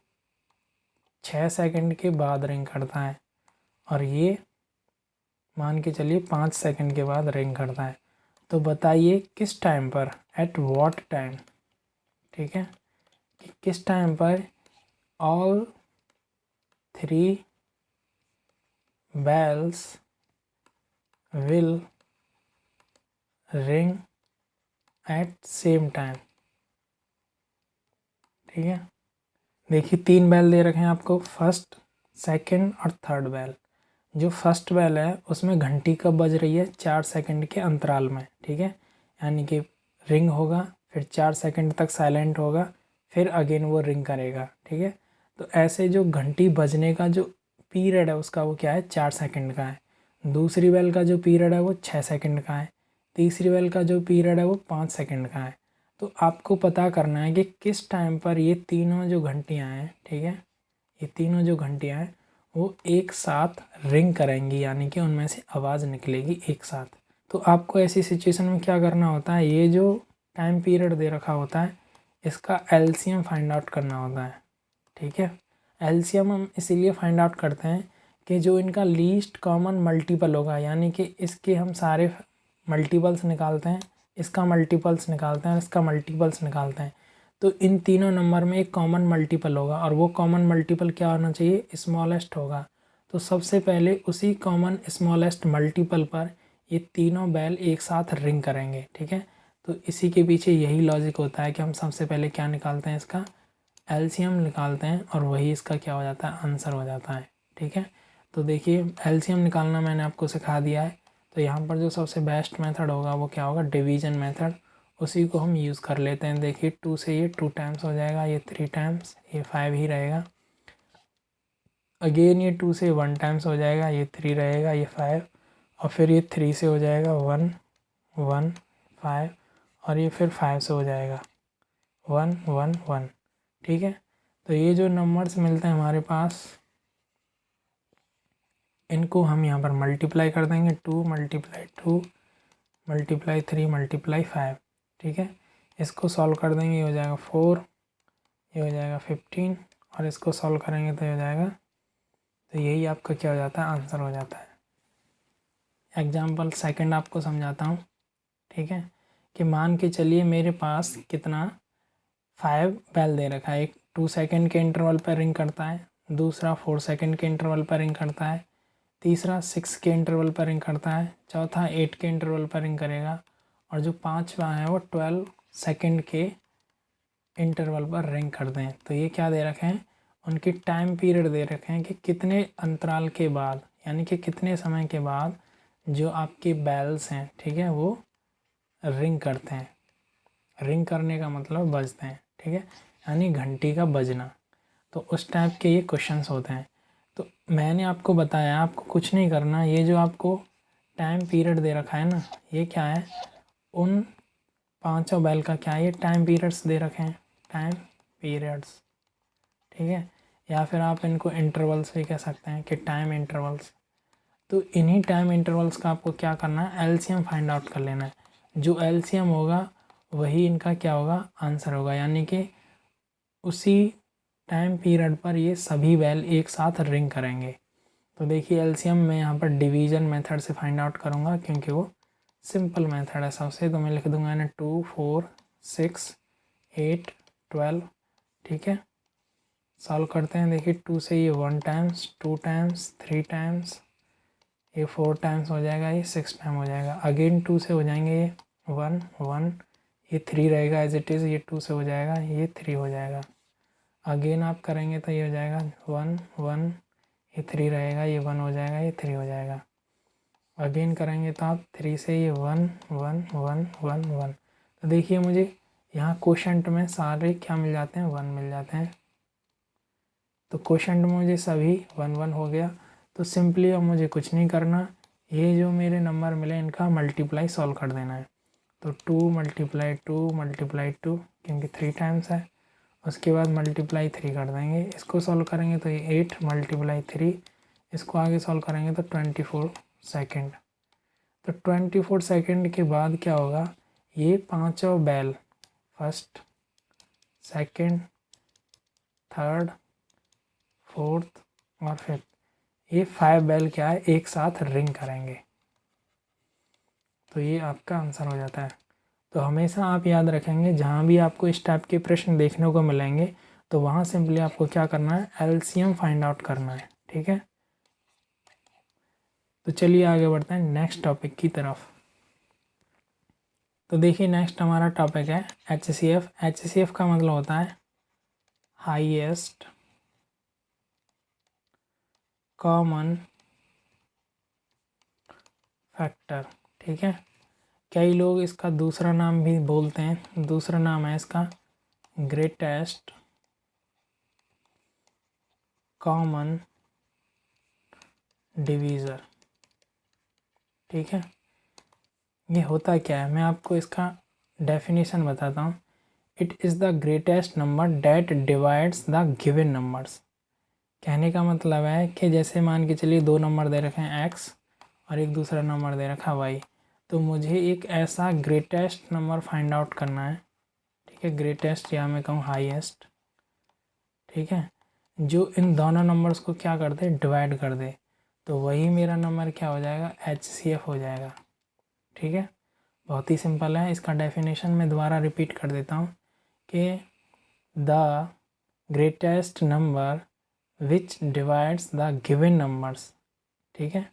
6 सेकंड के बाद रिंग करता है, और ये मान के चलिए 5 सेकंड के बाद रिंग करता है। तो बताइए किस टाइम पर, एट व्हाट टाइम। ठीक है, कि किस टाइम पर all 3 bells will ring at same time. ठीक है, देखिए 3 बेल दे रखे हैं आपको, फर्स्ट सेकंड और थर्ड बेल। जो फर्स्ट बेल है उसमें घंटी कब बज रही है 4 सेकंड के अंतराल में। ठीक है, यानी कि रिंग होगा, फिर 4 सेकंड तक साइलेंट होगा, फिर अगेन वो रिंग करेगा। ठीक है, तो ऐसे जो घंटी बजने का जो पीरियड है उसका वो क्या है 4 सेकंड का है। दूसरी बेल का जो पीरियड है वो 6 सेकंड का है। तीसरी बेल का जो पीरियड है वो 5 सेकंड का है। तो आपको पता करना है कि किस टाइम पर ये तीनों जो घंटियाँ हैं, ठीक है, ये तीनों जो घंटियाँ हैं वो एक साथ रिंग करेंगी, यानी कि उनमें से आवाज़ निकलेगी एक साथ। तो आपको ऐसी सिचुएशन में क्या करना होता है, ये जो टाइम पीरियड दे रखा होता है इसका एलसीएम फाइंड आउट करना होता है। ठीक है, एलसीएम हम इसीलिए फाइंड आउट करते हैं कि जो इनका लीस्ट कॉमन मल्टीपल होगा, यानी कि इसके हम सारे मल्टीपल्स निकालते हैं, इसका मल्टीपल्स निकालते हैं, इसका मल्टीपल्स निकालते हैं, तो इन तीनों नंबर में एक कॉमन मल्टीपल होगा, और वो कॉमन मल्टीपल क्या होना चाहिए स्मॉलेस्ट होगा। तो सबसे पहले उसी कॉमन स्मॉलेस्ट मल्टीपल पर ये तीनों बेल एक साथ रिंग करेंगे। ठीक है, तो इसी के पीछे यही लॉजिक होता है कि हम सबसे पहले क्या निकालते हैं, इसका एलसीएम निकालते हैं और वही इसका क्या हो जाता है, आंसर हो जाता है। ठीक है, तो देखिए एलसीएम निकालना मैंने आपको सिखा दिया है। तो यहाँ पर जो सबसे बेस्ट मेथड होगा वो क्या होगा, डिवीजन मेथड, उसी को हम यूज़ कर लेते हैं। देखिए 2 से ये 2 टाइम्स हो जाएगा, ये 3 टाइम्स, ये 5 ही रहेगा। अगेन ये 2 से 1 टाइम्स हो जाएगा, ये 3 रहेगा, ये 5, और फिर ये 3 से हो जाएगा 1 1 5, और ये फिर 5 से हो जाएगा 1 1 1। ठीक है, तो ये जो नंबर्स मिलते हैं हमारे पास, इनको हम यहाँ पर मल्टीप्लाई कर देंगे, 2 मल्टीप्लाई 2 मल्टीप्लाई 3 मल्टीप्लाई 5। ठीक है, इसको सॉल्व कर देंगे, ये हो जाएगा 4, ये हो जाएगा 15, और इसको सॉल्व करेंगे तो ये हो जाएगा, तो यही आपका क्या हो जाता है, आंसर हो जाता है। एग्जाम्पल सेकंड आपको समझाता हूँ। ठीक है, कि मान के चलिए मेरे पास कितना 5 बेल दे रखा है। एक 2 सेकंड के इंटरवल पर रिंग करता है, दूसरा 4 सेकंड के इंटरवल पर रिंग करता है, तीसरा 6 के इंटरवल पर रिंग करता है, चौथा 8 के इंटरवल पर रिंग करेगा, और जो पांचवा है वो 12 सेकंड के इंटरवल पर रिंग करते हैं। तो ये क्या दे रखे हैं, उनकी टाइम पीरियड दे रखे हैं कि कितने अंतराल के बाद, यानी कि कितने समय के बाद जो आपके बेल्स हैं, ठीक है, वो रिंग करते हैं। रिंग करने का मतलब बजते हैं। ठीक है, यानी घंटी का बजना। तो उस टाइप के ये क्वेश्चंस होते हैं। तो मैंने आपको बताया, आपको कुछ नहीं करना, ये जो आपको टाइम पीरियड दे रखा है ना, ये क्या है, उन पांचों बेल का क्या है, ये टाइम पीरियड्स दे रखे हैं, टाइम पीरियड्स। ठीक है, या फिर आप इनको इंटरवल्स भी कह सकते हैं कि टाइम इंटरवल्स। तो इन्हीं टाइम इंटरवल्स का आपको क्या करना है, एलसीएम फाइंड आउट कर लेना है। जो एलसीएम होगा वही इनका क्या होगा, आंसर होगा। यानी कि उसी टाइम पीरियड पर ये सभी बेल एक साथ रिंग करेंगे। तो देखिए एलसीएम मैं यहाँ पर डिवीजन मेथड से फाइंड आउट करूँगा, क्योंकि वो सिंपल मेथड है सबसे। तो मैं लिख दूंगा ना 2 4 6 8 12। ठीक है, सॉल्व करते हैं। देखिए 2 से ये 1 टाइम्स, 2 टाइम्स, 3 टाइम्स, ये 4 टाइम्स हो जाएगा, ये 6 टाइम हो जाएगा। अगेन 2 से हो जाएंगे ये 1 1, ये 3 रहेगा एज इट इज़, ये 2 से हो जाएगा, ये 3 हो जाएगा। अगेन आप करेंगे तो ये हो जाएगा 1 1, ये 3 रहेगा, ये 1 हो जाएगा, ये 3 हो जाएगा। अगेन करेंगे तो आप 3 से ये 1 1 1 1 1। तो देखिए मुझे यहाँ क्वोशंट में सारे क्या मिल जाते हैं, 1 मिल जाते हैं। तो क्वोशंट में मुझे सभी 1 1 हो गया। तो सिंपली अब मुझे कुछ नहीं करना, ये जो मेरे नंबर मिले इनका मल्टीप्लाई सॉल्व कर देना है। तो 2 मल्टीप्लाई 2 मल्टीप्लाई 2, क्योंकि 3 टाइम्स है। उसके बाद मल्टीप्लाई 3 कर देंगे, इसको सॉल्व करेंगे तो ये 8 मल्टीप्लाई 3, इसको आगे सॉल्व करेंगे तो 24 सेकेंड। तो 24 सेकेंड के बाद क्या होगा, ये पांचों bell, first second third fourth और फिफ्थ, ये 5 बेल क्या है, एक साथ रिंग करेंगे। तो ये आपका आंसर हो जाता है। तो हमेशा आप याद रखेंगे, जहाँ भी आपको इस टाइप के प्रश्न देखने को मिलेंगे तो वहाँ सिंपली आपको क्या करना है, एलसीएम फाइंड आउट करना है। ठीक है, तो चलिए आगे बढ़ते हैं नेक्स्ट टॉपिक की तरफ। तो देखिए नेक्स्ट हमारा टॉपिक है एचसीएफ। एचसीएफ का मतलब होता है हाईएस्ट कॉमन फैक्टर। ठीक है, कई लोग इसका दूसरा नाम भी बोलते हैं, दूसरा नाम है इसका ग्रेटेस्ट कॉमन डिवीज़र। ठीक है, ये होता क्या है, मैं आपको इसका डेफिनेशन बताता हूँ। It is the greatest number that divides the given numbers. कहने का मतलब है कि जैसे मान के चलिए 2 नंबर दे रखे हैं x और एक दूसरा नंबर दे रखा है y, तो मुझे एक ऐसा ग्रेटेस्ट नंबर फाइंड आउट करना है। ठीक है, ग्रेटेस्ट या मैं कहूँ हाईएस्ट। ठीक है, जो इन दोनों नंबर्स को क्या कर दे, डिवाइड कर दे, तो वही मेरा नंबर क्या हो जाएगा, एचसीएफ हो जाएगा। ठीक है, बहुत ही सिंपल है। इसका डेफिनेशन मैं दोबारा रिपीट कर देता हूँ कि the greatest number which divides the given numbers, ठीक है,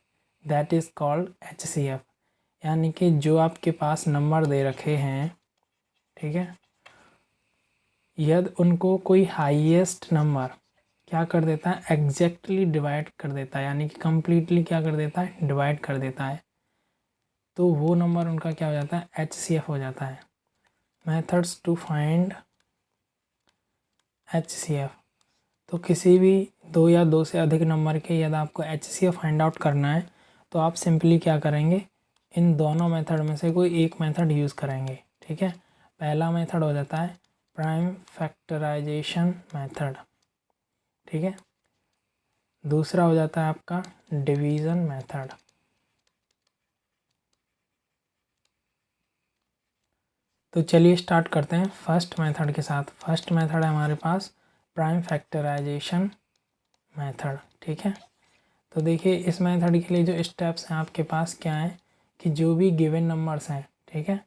दैट इज़ कॉल्ड एचसीएफ। यानी कि जो आपके पास नंबर दे रखे हैं ठीक है। यदि उनको कोई हाईएस्ट नंबर क्या कर देता है, एग्जैक्टली डिवाइड कर देता है, यानी कि कंप्लीटली क्या कर देता है, डिवाइड कर देता है, तो वो नंबर उनका क्या हो जाता है, HCF हो जाता है। मेथड्स टू फाइंड HCF, तो किसी भी दो या दो से अधिक नंबर के यदि आपको HCF फाइंड आउट करना है तो आप सिंपली क्या करेंगे, इन दोनों मेथड में से कोई एक मेथड यूज़ करेंगे। ठीक है, पहला मेथड हो जाता है प्राइम फैक्टराइजेशन मेथड। ठीक है, दूसरा हो जाता है आपका डिवीज़न मेथड। तो चलिए स्टार्ट करते हैं फर्स्ट मेथड के साथ। फर्स्ट मेथड है हमारे पास प्राइम फैक्टराइजेशन मेथड। ठीक है, तो देखिए इस मेथड के लिए जो स्टेप्स हैं आपके पास क्या हैं कि जो भी गिवन नंबर्स हैं, ठीक है,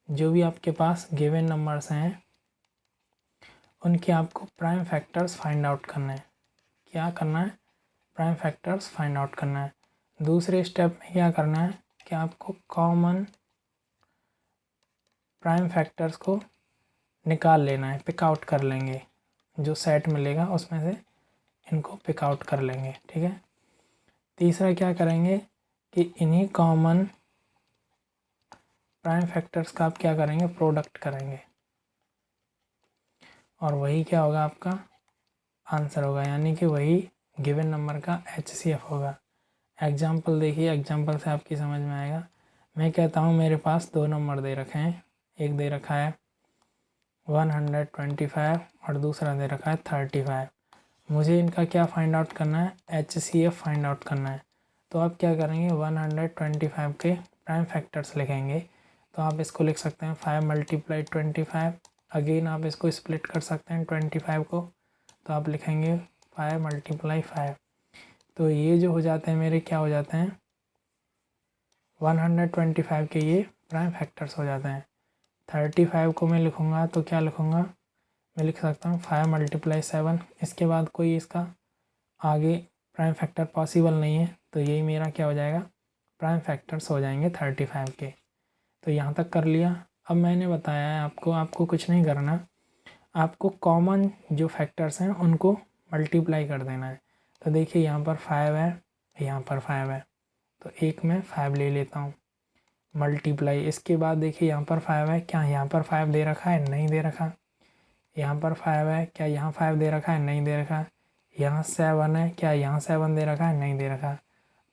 जो भी आपके पास गिवन नंबर्स हैं उनके आपको प्राइम फैक्टर्स फाइंड आउट करना है। क्या करना है, प्राइम फैक्टर्स फाइंड आउट करना है। दूसरे स्टेप में क्या करना है कि आपको कॉमन प्राइम फैक्टर्स को निकाल लेना है, पिक आउट कर लेंगे, जो सेट मिलेगा उसमें से इनको पिक आउट कर लेंगे। ठीक है, तीसरा क्या करेंगे कि इन्हीं कॉमन प्राइम फैक्टर्स का आप क्या करेंगे, प्रोडक्ट करेंगे, और वही क्या होगा, आपका आंसर होगा, यानी कि वही गिवन नंबर का HCF होगा। एग्जाम्पल देखिए, एग्जाम्पल से आपकी समझ में आएगा। मैं कहता हूँ मेरे पास दो नंबर दे रखे हैं, एक दे रखा है 125 और दूसरा दे रखा है 35। मुझे इनका क्या फाइंड आउट करना है, HCF फाइंड आउट करना है। तो आप क्या करेंगे, 125 के प्राइम फैक्टर्स लिखेंगे। तो आप इसको लिख सकते हैं 5 × 25। अगेन आप इसको स्प्लिट कर सकते हैं 25 को, तो आप लिखेंगे 5 × 5। तो ये जो हो जाते हैं मेरे क्या हो जाते हैं, 125 के ये प्राइम फैक्टर्स हो जाते हैं। 35 को मैं लिखूँगा तो क्या लिखूँगा, मैं लिख सकता हूँ 5 × 7। इसके बाद कोई इसका आगे प्राइम फैक्टर पॉसिबल नहीं है, तो यही मेरा क्या हो जाएगा, प्राइम फैक्टर्स हो जाएंगे 35 के। तो यहाँ तक कर लिया। अब मैंने बताया है आपको कुछ नहीं करना, आपको कॉमन जो फैक्टर्स हैं उनको मल्टीप्लाई कर देना है। तो देखिए यहाँ पर 5 है, यहाँ पर 5 है, तो एक मैं 5 ले लेता हूँ, मल्टीप्लाई। इसके बाद देखिए यहाँ पर 5 है, क्या यहाँ पर 5 दे रखा है, नहीं दे रखा। यहाँ पर 5 है, क्या यहाँ 5 दे रखा है, नहीं दे रखा। यहाँ 7 है, क्या यहाँ 7 दे रखा है, नहीं दे रखा।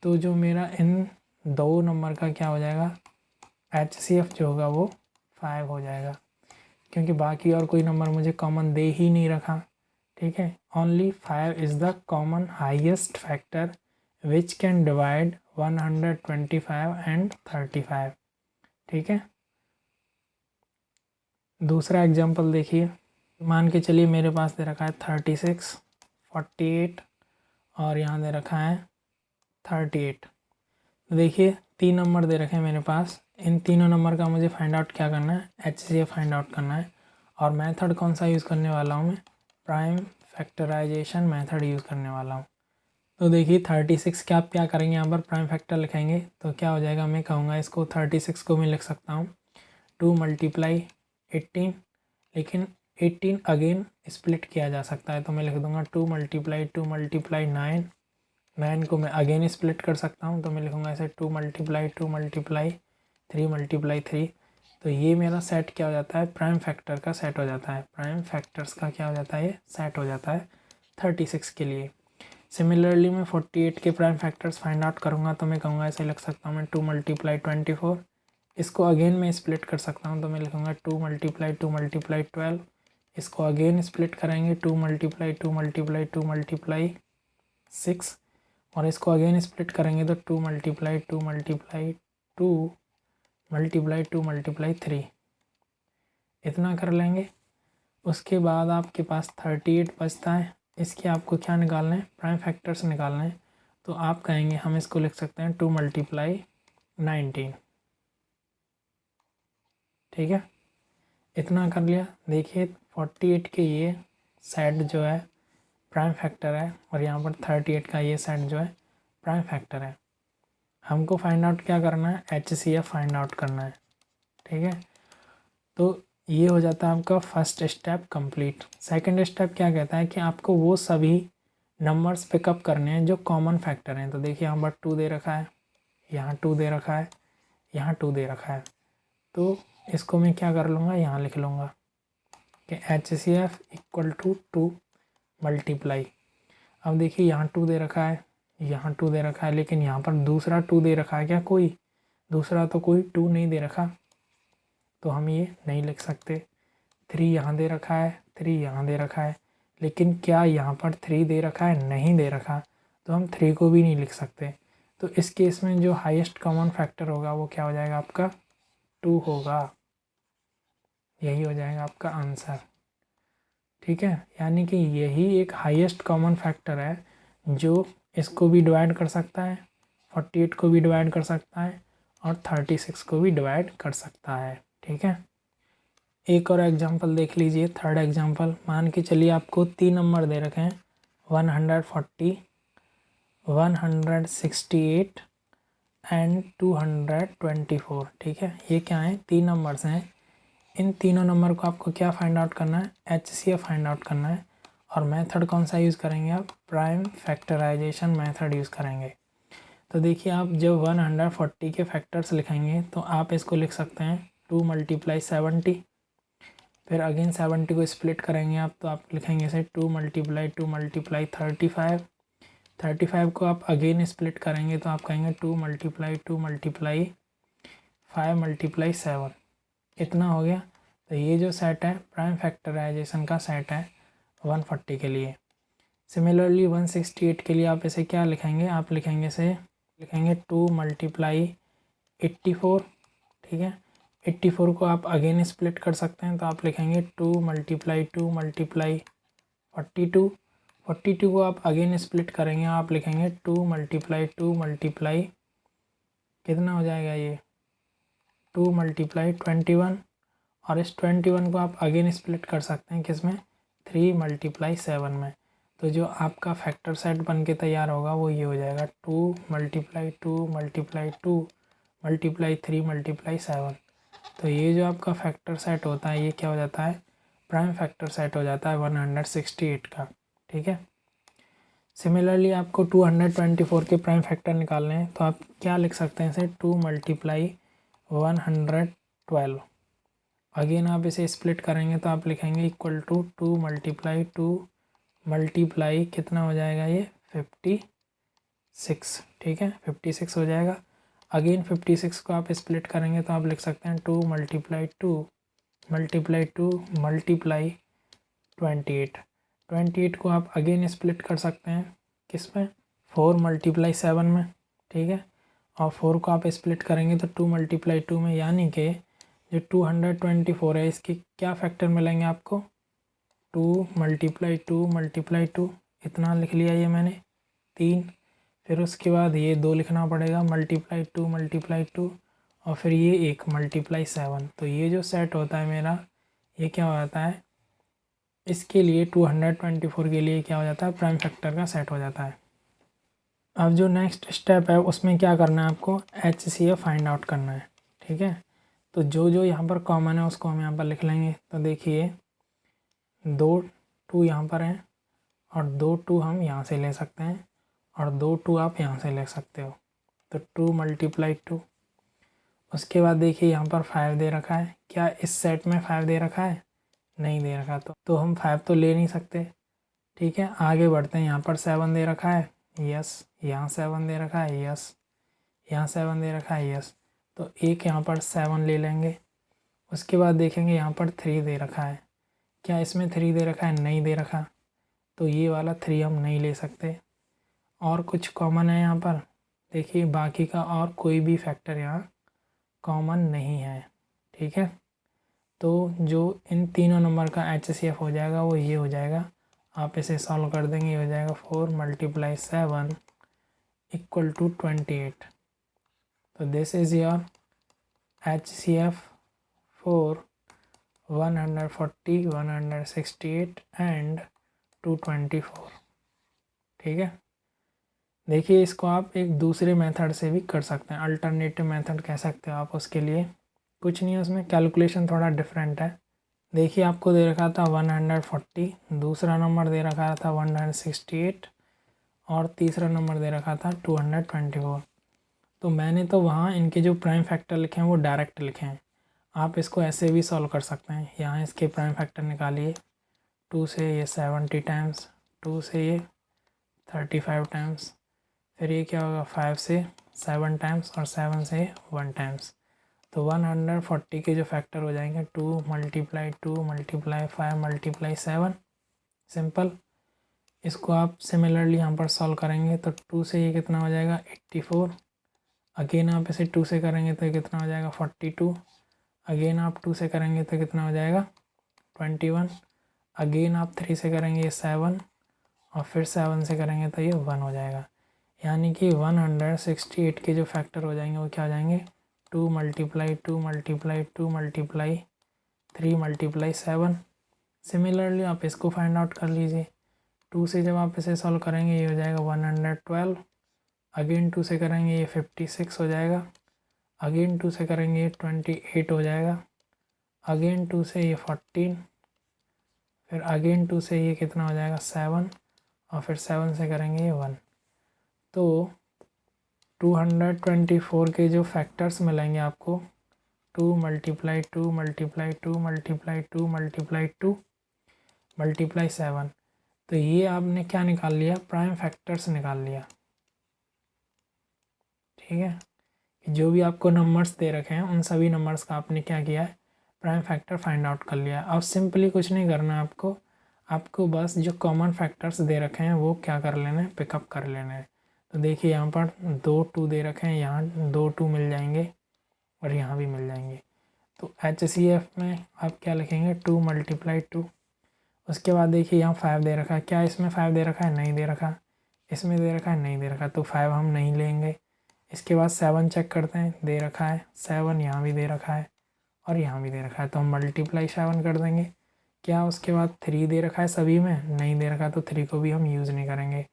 तो जो मेरा इन दो नंबर का क्या हो जाएगा, HCF जो होगा वो 5 हो जाएगा, क्योंकि बाकी और कोई नंबर मुझे कॉमन दे ही नहीं रखा। ठीक है, only 5 is the common highest factor which can divide 125 and 35। ठीक है, दूसरा एग्जांपल देखिए, मान के चलिए मेरे पास दे रखा है 36, 48 और यहाँ दे रखा है 38। तो देखिए तीन नंबर दे रखे हैं मेरे पास, इन तीनों नंबर का मुझे फाइंड आउट क्या करना है, HCF फाइंड आउट करना है। और मेथड कौन सा यूज़ करने वाला हूँ मैं, प्राइम फैक्टराइजेशन मेथड यूज़ करने वाला हूँ। तो देखिए 36 के आप क्या करेंगे, यहाँ पर प्राइम फैक्टर लिखेंगे तो क्या हो जाएगा, मैं कहूँगा इसको 36 को मैं लिख सकता हूँ 2 × 18, लेकिन 18 अगेन स्प्लिट किया जा सकता है, तो मैं लिख दूँगा 2 × 2 × 9। 9 को मैं अगेन स्प्लिट कर सकता हूँ, तो मैं लिखूँगा ऐसे 2 × 2 × 3 × 3। तो ये मेरा सेट क्या हो जाता है, प्राइम फैक्टर का सेट हो जाता है, प्राइम फैक्टर्स का क्या हो जाता है, ये सेट हो जाता है 36 के लिए। सिमिलरली मैं 48 के प्राइम फैक्टर्स फाइंड आउट करूँगा, तो मैं कहूँगा ऐसे लिख सकता हूँ मैं 2 × 24। इसको अगेन मैं स्प्लिट कर सकता हूँ, तो मैं लिखूँगा 2 × 2 × 12। इसको अगेन स्प्लिट करेंगे 2 × 2 × 2 × 6, और इसको अगेन स्प्लिट करेंगे तो 2 × 2 × 2 × 3, इतना कर लेंगे। उसके बाद आपके पास 38 बचता है, इसके आपको क्या निकालना है, प्राइम फैक्टर्स निकालना है। तो आप कहेंगे हम इसको लिख सकते हैं 2 × 19। ठीक है, इतना कर लिया। देखिए 48 के ये सेट जो है प्राइम फैक्टर है, और यहाँ पर 38 का ये सेट जो है प्राइम फैक्टर है। हमको फाइंड आउट क्या करना है, HCF फाइंड आउट करना है। ठीक है, तो ये हो जाता है आपका first step complete. Second step क्या कहता है कि आपको वो सभी नंबर्स पिकअप करने हैं जो कॉमन फैक्टर हैं। तो देखिए यहाँ पर 2 दे रखा है, यहाँ 2 दे रखा है, यहाँ 2 दे रखा है। तो इसको मैं क्या कर लूँगा, यहाँ लिख लूँगा कि HCF इक्वल टू 2 मल्टीप्लाई। अब देखिए यहाँ 2 दे रखा है, यहाँ 2 दे रखा है, लेकिन यहाँ पर दूसरा 2 दे रखा है क्या, कोई दूसरा तो कोई 2 नहीं दे रखा, तो हम ये नहीं लिख सकते। 3 यहाँ दे रखा है, 3 यहाँ दे रखा है, लेकिन क्या यहाँ पर 3 दे रखा है, नहीं दे रखा, तो हम 3 को भी नहीं लिख सकते। तो इस केस में जो हाईएस्ट कॉमन फैक्टर होगा वो क्या हो जाएगा, आपका 2 होगा। यही हो जाएगा आपका आंसर। ठीक है, यानी कि यही एक हाईएस्ट कॉमन फैक्टर है जो इसको भी डिवाइड कर सकता है, 48 को भी डिवाइड कर सकता है और 36 को भी डिवाइड कर सकता है। ठीक है, एक और एग्जांपल देख लीजिए, थर्ड एग्जांपल। मान के चलिए आपको 3 नंबर दे रखे हैं, 140, 168 एंड 224। ठीक है, ये क्या है, 3 नंबर्स हैं। इन तीनों नंबर को आपको क्या फाइंड आउट करना है, HCF फाइंड आउट करना है। और मेथड कौन सा यूज़ करेंगे आप, प्राइम फैक्टराइजेशन मेथड यूज़ करेंगे। तो देखिए आप जब 140 के फैक्टर्स लिखेंगे तो आप इसको लिख सकते हैं 2 × 70। फिर अगेन 70 को स्प्लिट करेंगे आप, तो आप लिखेंगे इसे 2 × 35। 35 को आप अगेन स्प्लिट करेंगे तो आप कहेंगे 2 × 5 × 7। इतना हो गया। तो ये जो सेट है प्राइम फैक्टराइजेशन का सेट है 140 के लिए। सिमिलरली 168 के लिए आप इसे क्या लिखेंगे, आप लिखेंगे 2 × 84। ठीक है, 84 को आप अगेन स्प्लिट कर सकते हैं तो आप लिखेंगे 2 × 2 × 42। 42 को आप अगेन स्प्लिट करेंगे, आप लिखेंगे 2 × 2 × कितना हो जाएगा ये 2 × 21। और इस 21 को आप अगेन स्प्लिट कर सकते हैं किसमें, 3 × 7 में। तो जो आपका फैक्टर सेट बन के तैयार होगा वो ये हो जाएगा 2 × 2 × 2 × 3 × 7। तो ये जो आपका फैक्टर सेट होता है ये क्या हो जाता है, प्राइम फैक्टर सेट हो जाता है 168 का। ठीक है, सिमिलरली आपको 224 के प्राइम फैक्टर निकालने हैं तो आप क्या लिख सकते हैं इसे, 2 × 112। अगेन आप इसे स्प्लिट करेंगे तो आप लिखेंगे इक्वल टू 2 × 2 मल्टीप्लाई कितना हो जाएगा ये 56। ठीक है, 56 हो जाएगा। अगेन 56 को आप स्प्लिट करेंगे तो आप लिख सकते हैं 2 × 2 मल्टीप्लाई 28। 28 को आप अगेन स्प्लिट कर सकते हैं किस में, 4 × 7 में। ठीक है, और 4 को आप स्प्लिट करेंगे तो 2 × 2 में, यानी कि जो 224 है इसके क्या फैक्टर मिलेंगे आपको, 2 × 2 × 2 इतना लिख लिया ये मैंने 3। फिर उसके बाद ये 2 लिखना पड़ेगा × 2 × 2 और फिर ये 1 × 7। तो ये जो सेट होता है मेरा ये क्या हो जाता है, इसके लिए 224 के लिए क्या हो जाता है, प्राइम फैक्टर का सेट हो जाता है। अब जो नेक्स्ट स्टेप है उसमें क्या करना है आपको, HCF फाइंड आउट करना है। ठीक है, तो जो जो यहाँ पर कॉमन है उसको हम यहाँ पर लिख लेंगे। तो देखिए 2 2 यहाँ पर हैं और 2 2 हम यहाँ से ले सकते हैं और 2 2 आप यहाँ से ले सकते हो, तो 2 × 2। उसके बाद देखिए यहाँ पर 5 दे रखा है, क्या इस सेट में 5 दे रखा है, नहीं दे रखा, तो हम 5 तो ले नहीं सकते। ठीक है, आगे बढ़ते हैं। यहाँ पर 7 दे रखा है, यस। यहाँ 7 दे रखा है, यस। यहाँ 7 दे रखा है, यस। तो एक यहाँ पर 7 ले लेंगे। उसके बाद देखेंगे यहाँ पर 3 दे रखा है, क्या इसमें 3 दे रखा है, नहीं दे रखा, तो ये वाला 3 हम नहीं ले सकते। और कुछ कॉमन है यहाँ पर, देखिए बाकी का और कोई भी फैक्टर यहाँ कॉमन नहीं है। ठीक है, तो जो इन तीनों नंबर का HCF हो जाएगा वो ये हो जाएगा, आप इसे सॉल्व कर देंगे, ये हो जाएगा 4 × 7 = 28। तो this is your HCF for 140, 168 and 224। ठीक है, देखिए इसको आप एक दूसरे मेथड से भी कर सकते हैं, अल्टरनेटिव मेथड कह सकते हो आप। उसके लिए कुछ नहीं है, उसमें कैलकुलेशन थोड़ा डिफरेंट है, देखिए आपको दे रखा था 140, दूसरा नंबर दे रखा था 168 और तीसरा नंबर दे रखा था 224। तो मैंने तो वहाँ इनके जो प्राइम फैक्टर लिखे हैं वो डायरेक्ट लिखे हैं। आप इसको ऐसे भी सॉल्व कर सकते हैं। यहाँ इसके प्राइम फैक्टर निकालिए, 2 से ये 70 टाइम्स, 2 से ये 35 टाइम्स, फिर ये क्या होगा 5 से 7 टाइम्स और 7 से 1 टाइम्स। तो 140 के जो फैक्टर हो जाएंगे 2 × 2 × 5 × 7, सिंपल। इसको आप सिमिलरली यहाँ पर सॉल्व करेंगे तो 2 से ये कितना हो जाएगा 84, अगेन आप इसे 2 से करेंगे तो कितना हो जाएगा 42, अगेन आप 2 से करेंगे तो कितना हो जाएगा 21, अगेन आप 3 से करेंगे 7 और फिर 7 से करेंगे तो ये 1 हो जाएगा। यानी कि 168 के जो फैक्टर हो जाएंगे वो क्या हो जाएंगे 2 × 2 × 2 × 3 × 7। सिमिलरली आप इसको फाइंड आउट कर लीजिए। 2 से जब आप इसे सॉल्व करेंगे ये हो जाएगा 112, अगेन 2 से करेंगे ये 56 हो जाएगा, अगेन 2 से करेंगे ये 28 हो जाएगा, अगेन 2 से ये 14, फिर अगेन 2 से ये कितना हो जाएगा 7 और फिर 7 से करेंगे ये 1। तो 224 के जो फैक्टर्स मिलेंगे आपको 2 × 2 × 2 × 2 × 2 × 7। तो ये आपने क्या निकाल लिया, प्राइम फैक्टर्स निकाल लिया। ठीक है, जो भी आपको नंबर्स दे रखे हैं उन सभी नंबर्स का आपने क्या किया है, प्राइम फैक्टर फाइंड आउट कर लिया। अब सिंपली कुछ नहीं करना है आपको बस जो कॉमन फैक्टर्स दे रखे हैं वो क्या कर लेना है, पिकअप कर लेना है। तो देखिए यहाँ पर 2 2 दे रखे हैं, यहाँ 2 2 मिल जाएंगे और यहाँ भी मिल जाएंगे। तो HCF में आप क्या लिखेंगे 2 × 2। उसके बाद देखिए यहाँ 5 दे रखा है, क्या इसमें 5 दे रखा है, नहीं दे रखा, इसमें दे रखा है, नहीं दे रखा, तो 5 हम नहीं लेंगे। इसके बाद 7 चेक करते हैं, दे रखा है 7, यहाँ भी दे रखा है और यहाँ भी दे रखा है, तो हम × 7 कर देंगे। क्या उसके बाद 3 दे रखा है, सभी में नहीं दे रखा, तो 3 को भी हम यूज़ नहीं करेंगे।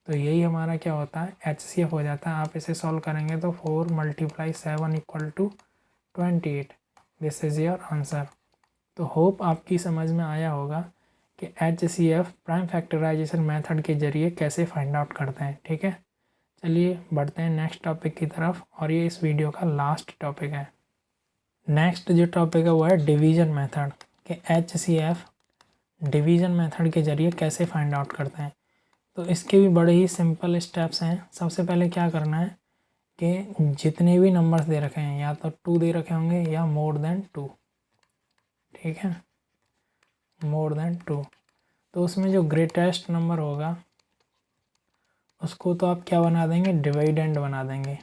तो यही हमारा क्या होता है, HCF हो जाता है। आप इसे सॉल्व करेंगे तो 4 × 7 = 28। This is your answer. तो होप आपकी समझ में आया होगा कि HCF प्राइम फैक्टराइजेशन मेथड के ज़रिए कैसे फाइंड आउट करते हैं। ठीक है, चलिए बढ़ते हैं नेक्स्ट टॉपिक की तरफ, और ये इस वीडियो का लास्ट टॉपिक है। नेक्स्ट जो टॉपिक है वो है डिवीज़न मेथड, कि HCF डिवीज़न मेथड के ज़रिए कैसे फाइंड आउट करते हैं। तो इसके भी बड़े ही सिंपल स्टेप्स हैं। सबसे पहले क्या करना है कि जितने भी नंबर्स दे रखे हैं, या तो 2 दे रखे होंगे या मोर देन 2, ठीक है, मोर देन 2, तो उसमें जो ग्रेटेस्ट नंबर होगा उसको तो आप क्या बना देंगे, डिविडेंड बना देंगे।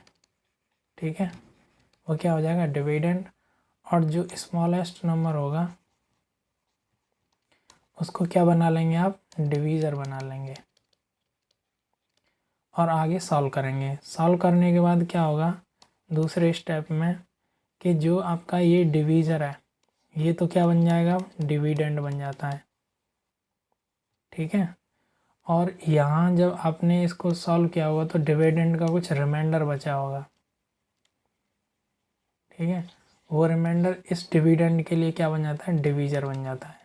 ठीक है, वो क्या हो जाएगा डिविडेंड, और जो स्मॉलेस्ट नंबर होगा उसको क्या बना लेंगे आप, डिवीज़र बना लेंगे, और आगे सॉल्व करेंगे। सॉल्व करने के बाद क्या होगा दूसरे स्टेप में, कि जो आपका ये डिवीज़र है ये तो क्या बन जाएगा, डिविडेंड बन जाता है। ठीक है, और यहाँ जब आपने इसको सॉल्व किया होगा तो डिविडेंड का कुछ रिमाइंडर बचा होगा। ठीक है, वो रिमाइंडर इस डिविडेंड के लिए क्या बन जाता है, डिवीज़र बन जाता है।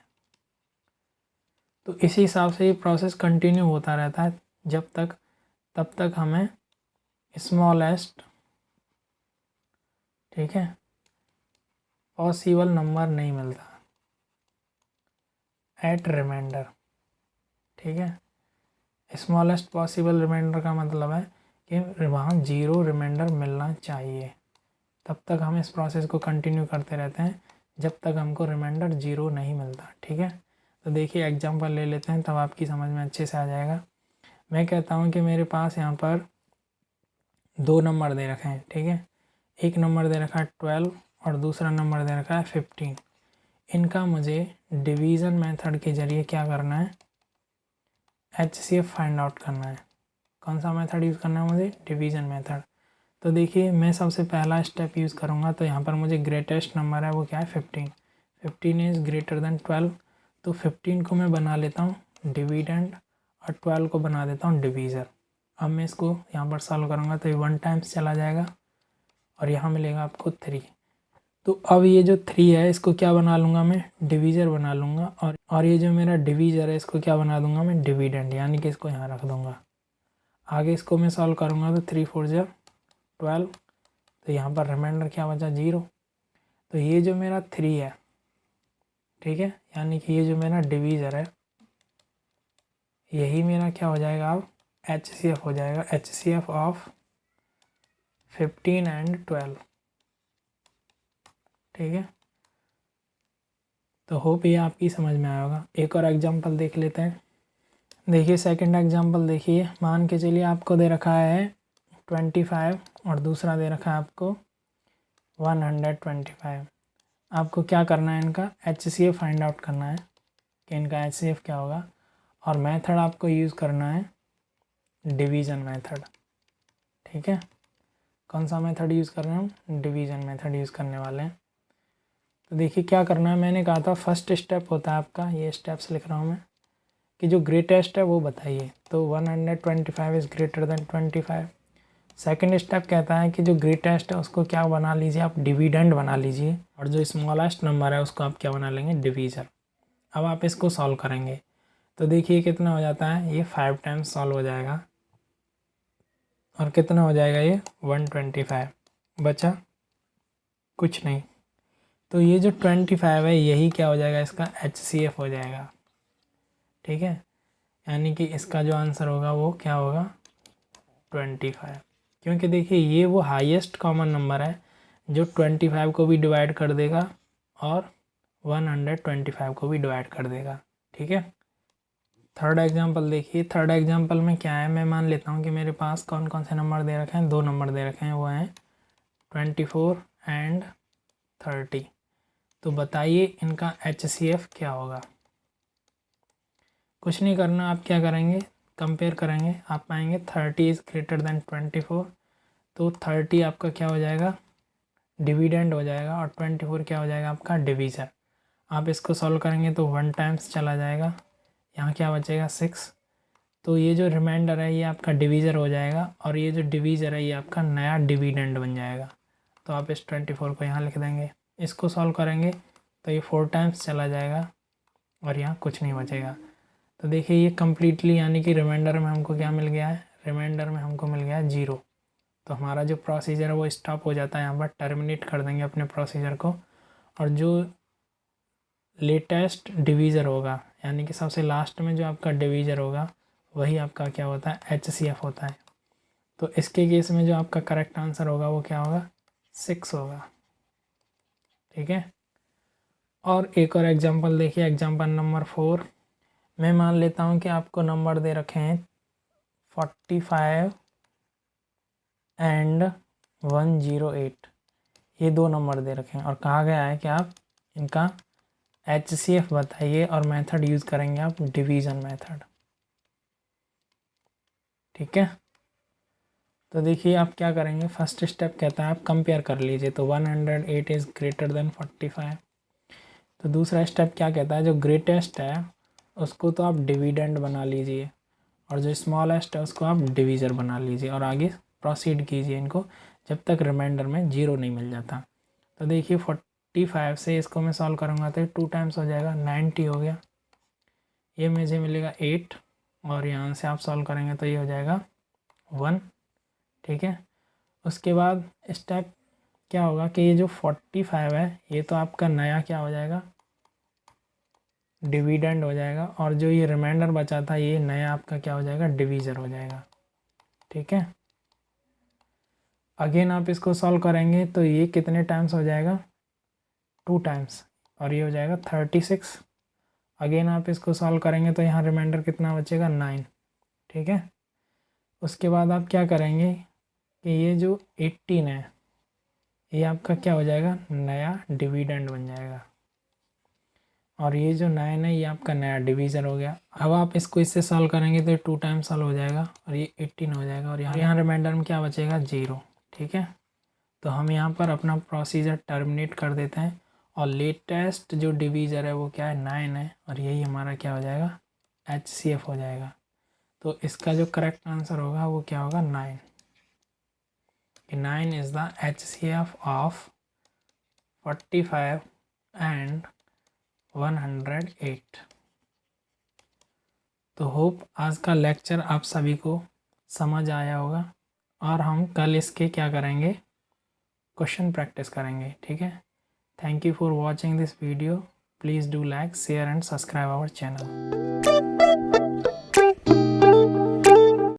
तो इसी हिसाब से ये प्रोसेस कंटिन्यू होता रहता है तब तक हमें स्मॉलेस्ट, ठीक है, पॉसिबल नंबर नहीं मिलता एट रिमाइंडर। ठीक है, स्मॉलेस्ट पॉसिबल रिमाइंडर का मतलब है कि वहाँ 0 रिमाइंडर मिलना चाहिए। तब तक हम इस प्रोसेस को कंटिन्यू करते रहते हैं जब तक हमको रिमाइंडर 0 नहीं मिलता। ठीक है, तो देखिए एग्जांपल ले लेते हैं, तब आपकी समझ में अच्छे से आ जाएगा। मैं कहता हूँ कि मेरे पास यहाँ पर 2 नंबर दे रखे हैं। ठीक है, एक नंबर दे रखा है 12 और दूसरा नंबर दे रखा है 15। इनका मुझे डिवीज़न मेथड के ज़रिए क्या करना है, HCF फाइंड आउट करना है। कौन सा मेथड यूज़ करना है मुझे, डिवीज़न मेथड। तो देखिए मैं सबसे पहला स्टेप यूज़ करूँगा, तो यहाँ पर मुझे ग्रेटेस्ट नंबर है वो क्या है 15। 15 इज़ ग्रेटर देन 12, तो 15 को मैं बना लेता हूँ डिविडेंड और 12 को बना देता हूँ डिवीज़र। अब मैं इसको यहाँ पर सॉल्व करूँगा तो ये 1 टाइम्स चला जाएगा और यहाँ मिलेगा आपको 3। तो अब ये जो 3 है इसको क्या बना लूँगा मैं, डिवीज़र बना लूँगा, और ये जो मेरा डिवीज़र है इसको क्या बना दूँगा मैं, डिविडेंड, यानी कि इसको यहाँ रख दूँगा। आगे इसको मैं सॉल्व करूँगा तो 3 4 जा 12, तो यहाँ पर रिमाइंडर क्या बचा, 0। तो ये जो मेरा 3 है, ठीक है, यानी कि ये जो मेरा डिवीज़र है यही मेरा क्या हो जाएगा अब, HCF हो जाएगा, HCF ऑफ 15 एंड 12, ठीक है। तो होप ये आपकी समझ में आया होगा। एक और एग्जांपल देख लेते हैं। देखिए सेकंड एग्जांपल देखिए, मान के चलिए आपको दे रखा है 25 और दूसरा दे रखा है आपको 125। आपको क्या करना है, इनका HCF फाइंड आउट करना है कि इनका HCF क्या होगा, और मेथड आपको यूज़ करना है डिवीज़न मेथड, ठीक है। कौन सा मेथड यूज़ कर रहे हैं हम, डिवीज़न मेथड यूज़ करने वाले हैं। तो देखिए क्या करना है, मैंने कहा था फर्स्ट स्टेप होता है आपका, ये स्टेप्स लिख रहा हूँ मैं, कि जो ग्रेटेस्ट है वो बताइए। तो 125 is greater than 25। Second step कहता है कि जो ग्रेटेस्ट है उसको क्या बना लीजिए आप, डिविडेंड बना लीजिए, और जो स्मॉलेस्ट नंबर है उसको आप क्या बना लेंगे, डिवीज़र। अब आप इसको सॉल्व करेंगे तो देखिए कितना हो जाता है, ये 5 टाइम्स सॉल्व हो जाएगा, और कितना हो जाएगा ये 125, बचा कुछ नहीं। तो ये जो 25 है यही क्या हो जाएगा, इसका HCF हो जाएगा, ठीक है। यानी कि इसका जो आंसर होगा वो क्या होगा, 25, क्योंकि देखिए ये वो हाईएस्ट कॉमन नंबर है जो 25 को भी डिवाइड कर देगा और 125 को भी डिवाइड कर देगा, ठीक है। थर्ड एग्जांपल देखिए, थर्ड एग्जांपल में क्या है, मैं मान लेता हूँ कि मेरे पास कौन कौन से नंबर दे रखे हैं, 2 नंबर दे रखे हैं, वो हैं 24 एंड 30। तो बताइए इनका HCF क्या होगा। कुछ नहीं करना, आप क्या करेंगे, कंपेयर करेंगे, आप पाएंगे 30 इज़ ग्रेटर देन 24, तो 30 आपका क्या हो जाएगा, डिविडेंड हो जाएगा, और 24 क्या हो जाएगा आपका, डिवीज़र। आप इसको सॉल्व करेंगे तो 1 टाइम्स चला जाएगा, यहाँ क्या बचेगा 6। तो ये जो रिमाइंडर है ये आपका डिवीज़र हो जाएगा, और ये जो डिवीज़र है ये आपका नया डिविडेंड बन जाएगा। तो आप इस 24 को यहाँ लिख देंगे। इसको सॉल्व करेंगे तो ये 4 टाइम्स चला जाएगा, और यहाँ कुछ नहीं बचेगा। तो देखिए ये कम्प्लीटली, यानी कि रिमाइंडर में हमको क्या मिल गया है, रिमाइंडर में हमको मिल गया है 0। तो हमारा जो प्रोसीजर है वो स्टॉप हो जाता है, यहाँ पर टर्मिनेट कर देंगे अपने प्रोसीजर को। और जो लेटेस्ट डिवीज़र होगा, यानी कि सबसे लास्ट में जो आपका डिवीज़र होगा वही आपका क्या होता है, HCF होता है। तो इसके केस में जो आपका करेक्ट आंसर होगा वो क्या होगा, 6 होगा, ठीक है। और एक और एग्जांपल देखिए, एग्जांपल नंबर 4। मैं मान लेता हूँ कि आपको नंबर दे रखे हैं 45 एंड 108, ये 2 नंबर दे रखे हैं, और कहा गया है कि आप इनका HCF बताइए, और मेथड यूज़ करेंगे आप डिवीज़न मेथड, ठीक है। तो देखिए आप क्या करेंगे, फर्स्ट स्टेप कहता है आप कंपेयर कर लीजिए, तो 108 इज़ ग्रेटर देन 45। तो दूसरा स्टेप क्या कहता है, जो ग्रेटेस्ट है उसको तो आप डिविडेंड बना लीजिए, और जो स्मॉलेस्ट है उसको आप डिवीज़र बना लीजिए, और आगे प्रोसीड कीजिए इनको जब तक रिमाइंडर में 0 नहीं मिल जाता। तो देखिए 45 से इसको मैं सॉल्व करूँगा तो 2 टाइम्स हो जाएगा, 90 हो गया, ये मुझे मिलेगा 8, और यहाँ से आप सॉल्व करेंगे तो ये हो जाएगा 1, ठीक है। उसके बाद स्टेप क्या होगा कि ये जो 45 है ये तो आपका नया क्या हो जाएगा, डिविडेंड हो जाएगा, और जो ये रिमाइंडर बचा था ये नया आपका क्या हो जाएगा, डिवीज़र हो जाएगा, ठीक है। अगेन आप इसको सॉल्व करेंगे तो ये कितने टाइम्स हो जाएगा, 2 टाइम्स, और ये हो जाएगा 36। अगेन आप इसको सॉल्व करेंगे तो यहाँ रिमाइंडर कितना बचेगा, 9, ठीक है। उसके बाद आप क्या करेंगे कि ये जो 18 है ये आपका क्या हो जाएगा, नया डिविडेंड बन जाएगा, और ये जो 9 है ये आपका नया डिवीज़र हो गया। अब आप इसको इससे सॉल्व करेंगे तो 2 टाइम्स सॉल्व हो जाएगा, और ये 18 हो जाएगा, और यहाँ रिमाइंडर में क्या बचेगा, 0, ठीक है। तो हम यहाँ पर अपना प्रोसीजर टर्मिनेट कर देते हैं, और लेटेस्ट जो डिवीज़र है वो क्या है, 9 है, और यही हमारा क्या हो जाएगा, HCF हो जाएगा। तो इसका जो करेक्ट आंसर होगा वो क्या होगा, 9। 9 is the HCF of 45 and 108। तो होप आज का लेक्चर आप सभी को समझ आया होगा और हम कल इसके क्या करेंगे, क्वेश्चन प्रैक्टिस करेंगे। ठीक है, thank you for watching this video. Please do like, share and subscribe our channel.